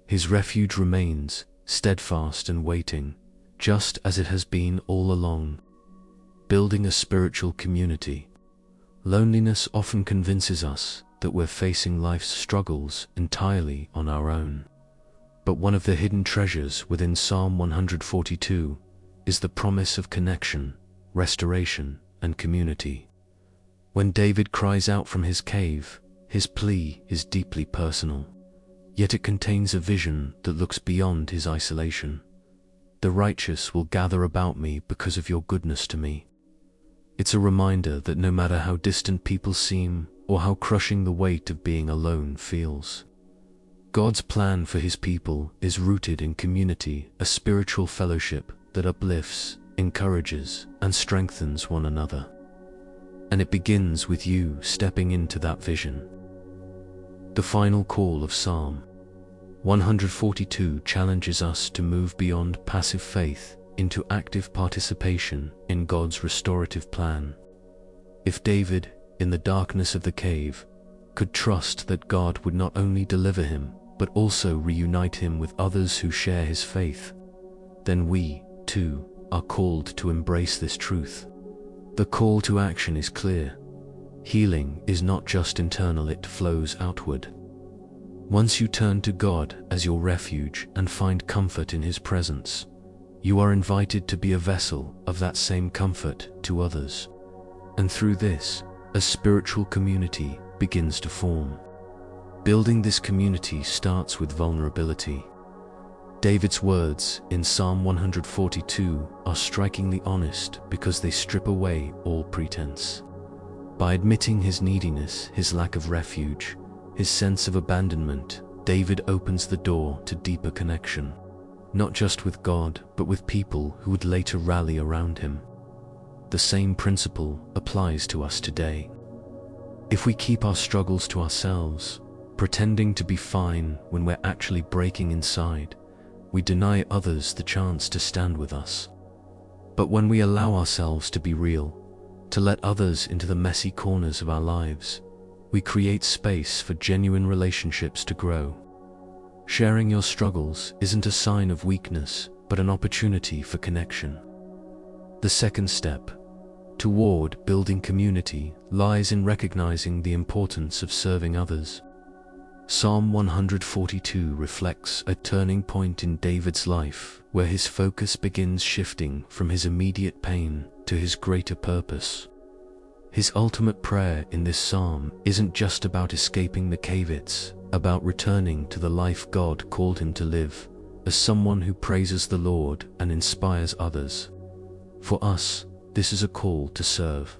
His refuge remains, steadfast and waiting, just as it has been all along. Building a spiritual community. Loneliness often convinces us that we're facing life's struggles entirely on our own. But one of the hidden treasures within Psalm 142 is the promise of connection, restoration, and community. When David cries out from his cave, his plea is deeply personal, yet it contains a vision that looks beyond his isolation. "The righteous will gather about me because of your goodness to me." It's a reminder that no matter how distant people seem or how crushing the weight of being alone feels, God's plan for his people is rooted in community, a spiritual fellowship that uplifts, encourages, and strengthens one another. And it begins with you stepping into that vision. The final call of Psalm 142 challenges us to move beyond passive faith into active participation in God's restorative plan. If David, in the darkness of the cave, could trust that God would not only deliver him, but also reunite him with others who share his faith, then we, too, are called to embrace this truth. The call to action is clear. Healing is not just internal, it flows outward. Once you turn to God as your refuge and find comfort in His presence, you are invited to be a vessel of that same comfort to others. And through this, a spiritual community begins to form. Building this community starts with vulnerability. David's words in Psalm 142 are strikingly honest because they strip away all pretense. By admitting his neediness, his lack of refuge, his sense of abandonment, David opens the door to deeper connection, not just with God, but with people who would later rally around him. The same principle applies to us today. If we keep our struggles to ourselves, pretending to be fine when we're actually breaking inside, we deny others the chance to stand with us. But when we allow ourselves to be real, to let others into the messy corners of our lives, we create space for genuine relationships to grow. Sharing your struggles isn't a sign of weakness, but an opportunity for connection. The second step toward building community lies in recognizing the importance of serving others. Psalm 142 reflects a turning point in David's life where his focus begins shifting from his immediate pain to his greater purpose. His ultimate prayer in this psalm isn't just about escaping the cave, it's about returning to the life God called him to live, as someone who praises the Lord and inspires others. For us, this is a call to serve.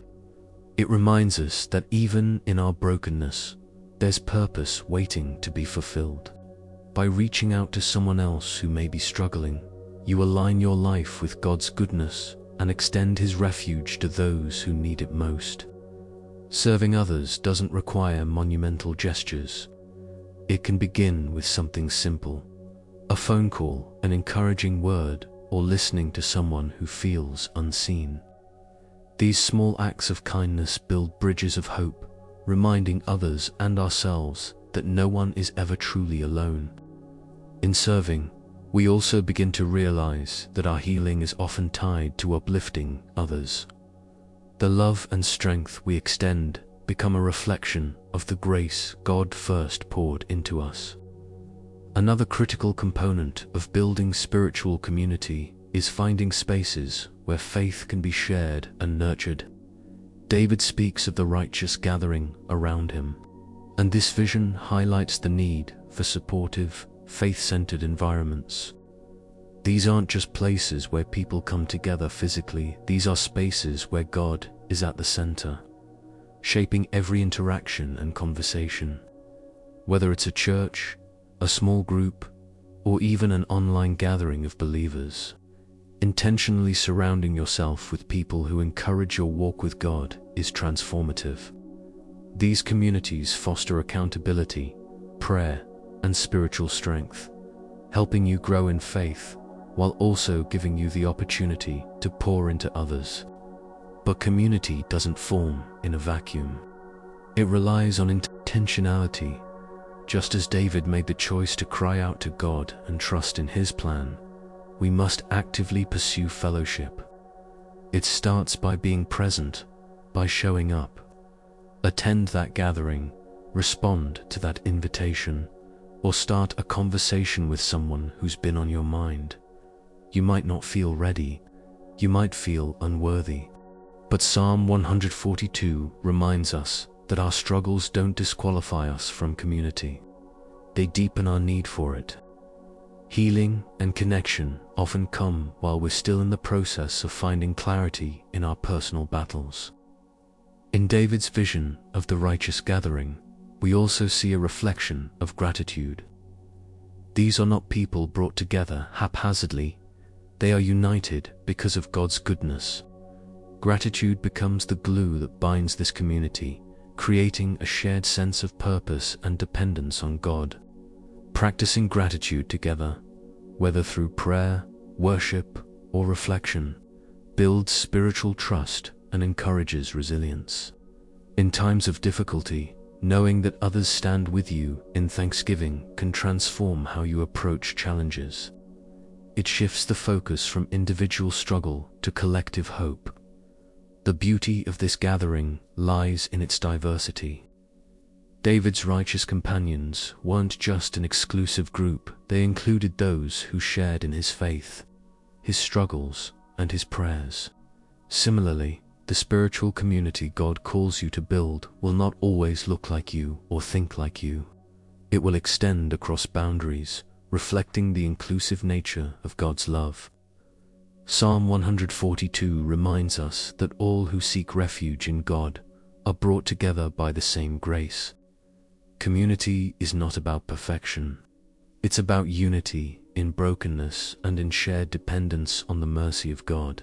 It reminds us that even in our brokenness, there's purpose waiting to be fulfilled. By reaching out to someone else who may be struggling, you align your life with God's goodness and extend His refuge to those who need it most. Serving others doesn't require monumental gestures. It can begin with something simple: a phone call, an encouraging word, or listening to someone who feels unseen. These small acts of kindness build bridges of hope, reminding others and ourselves that no one is ever truly alone. In serving, we also begin to realize that our healing is often tied to uplifting others. The love and strength we extend become a reflection of the grace God first poured into us. Another critical component of building spiritual community is finding spaces where faith can be shared and nurtured. David speaks of the righteous gathering around him, and this vision highlights the need for supportive, faith-centered environments. These aren't just places where people come together physically, these are spaces where God is at the center, shaping every interaction and conversation. Whether it's a church, a small group, or even an online gathering of believers, intentionally surrounding yourself with people who encourage your walk with God is transformative. These communities foster accountability, prayer, and spiritual strength, helping you grow in faith while also giving you the opportunity to pour into others. But community doesn't form in a vacuum. It relies on intentionality. Just as David made the choice to cry out to God and trust in His plan, we must actively pursue fellowship. It starts by being present, by showing up. Attend that gathering, respond to that invitation, or start a conversation with someone who's been on your mind. You might not feel ready, you might feel unworthy, but Psalm 142 reminds us that our struggles don't disqualify us from community. They deepen our need for it. Healing and connection often come while we're still in the process of finding clarity in our personal battles. In David's vision of the righteous gathering, we also see a reflection of gratitude. These are not people brought together haphazardly, they are united because of God's goodness. Gratitude becomes the glue that binds this community, creating a shared sense of purpose and dependence on God. Practicing gratitude together, whether through prayer, worship, or reflection, builds spiritual trust and encourages resilience. In times of difficulty, knowing that others stand with you in thanksgiving can transform how you approach challenges. It shifts the focus from individual struggle to collective hope. The beauty of this gathering lies in its diversity. David's righteous companions weren't just an exclusive group, they included those who shared in his faith, his struggles, and his prayers. Similarly, the spiritual community God calls you to build will not always look like you or think like you. It will extend across boundaries, reflecting the inclusive nature of God's love. Psalm 142 reminds us that all who seek refuge in God are brought together by the same grace. Community is not about perfection. It's about unity in brokenness and in shared dependence on the mercy of God.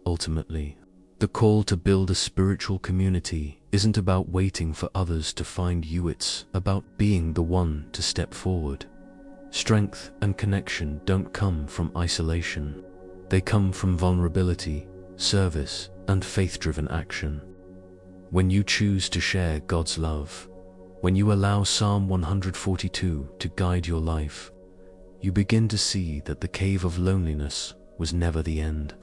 Ultimately, the call to build a spiritual community isn't about waiting for others to find you, it's about being the one to step forward. Strength and connection don't come from isolation. They come from vulnerability, service, and faith-driven action. When you choose to share God's love, when you allow Psalm 142 to guide your life, you begin to see that the cave of loneliness was never the end.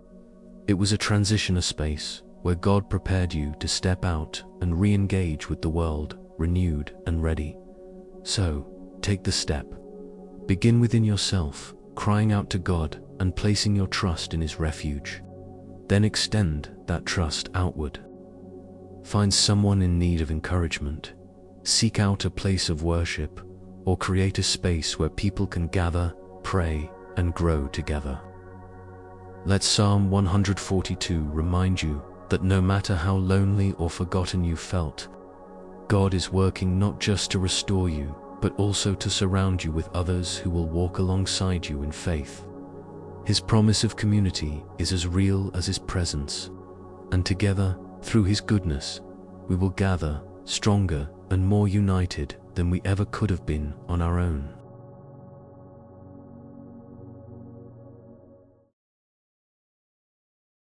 It was a transition, a space where God prepared you to step out and re-engage with the world, renewed and ready. So, take the step. Begin within yourself, crying out to God and placing your trust in His refuge. Then extend that trust outward. Find someone in need of encouragement. Seek out a place of worship, or create a space where people can gather, pray, and grow together. Let Psalm 142 remind you that no matter how lonely or forgotten you felt, God is working not just to restore you, but also to surround you with others who will walk alongside you in faith. His promise of community is as real as His presence, and together, through His goodness, we will gather stronger and more united than we ever could have been on our own.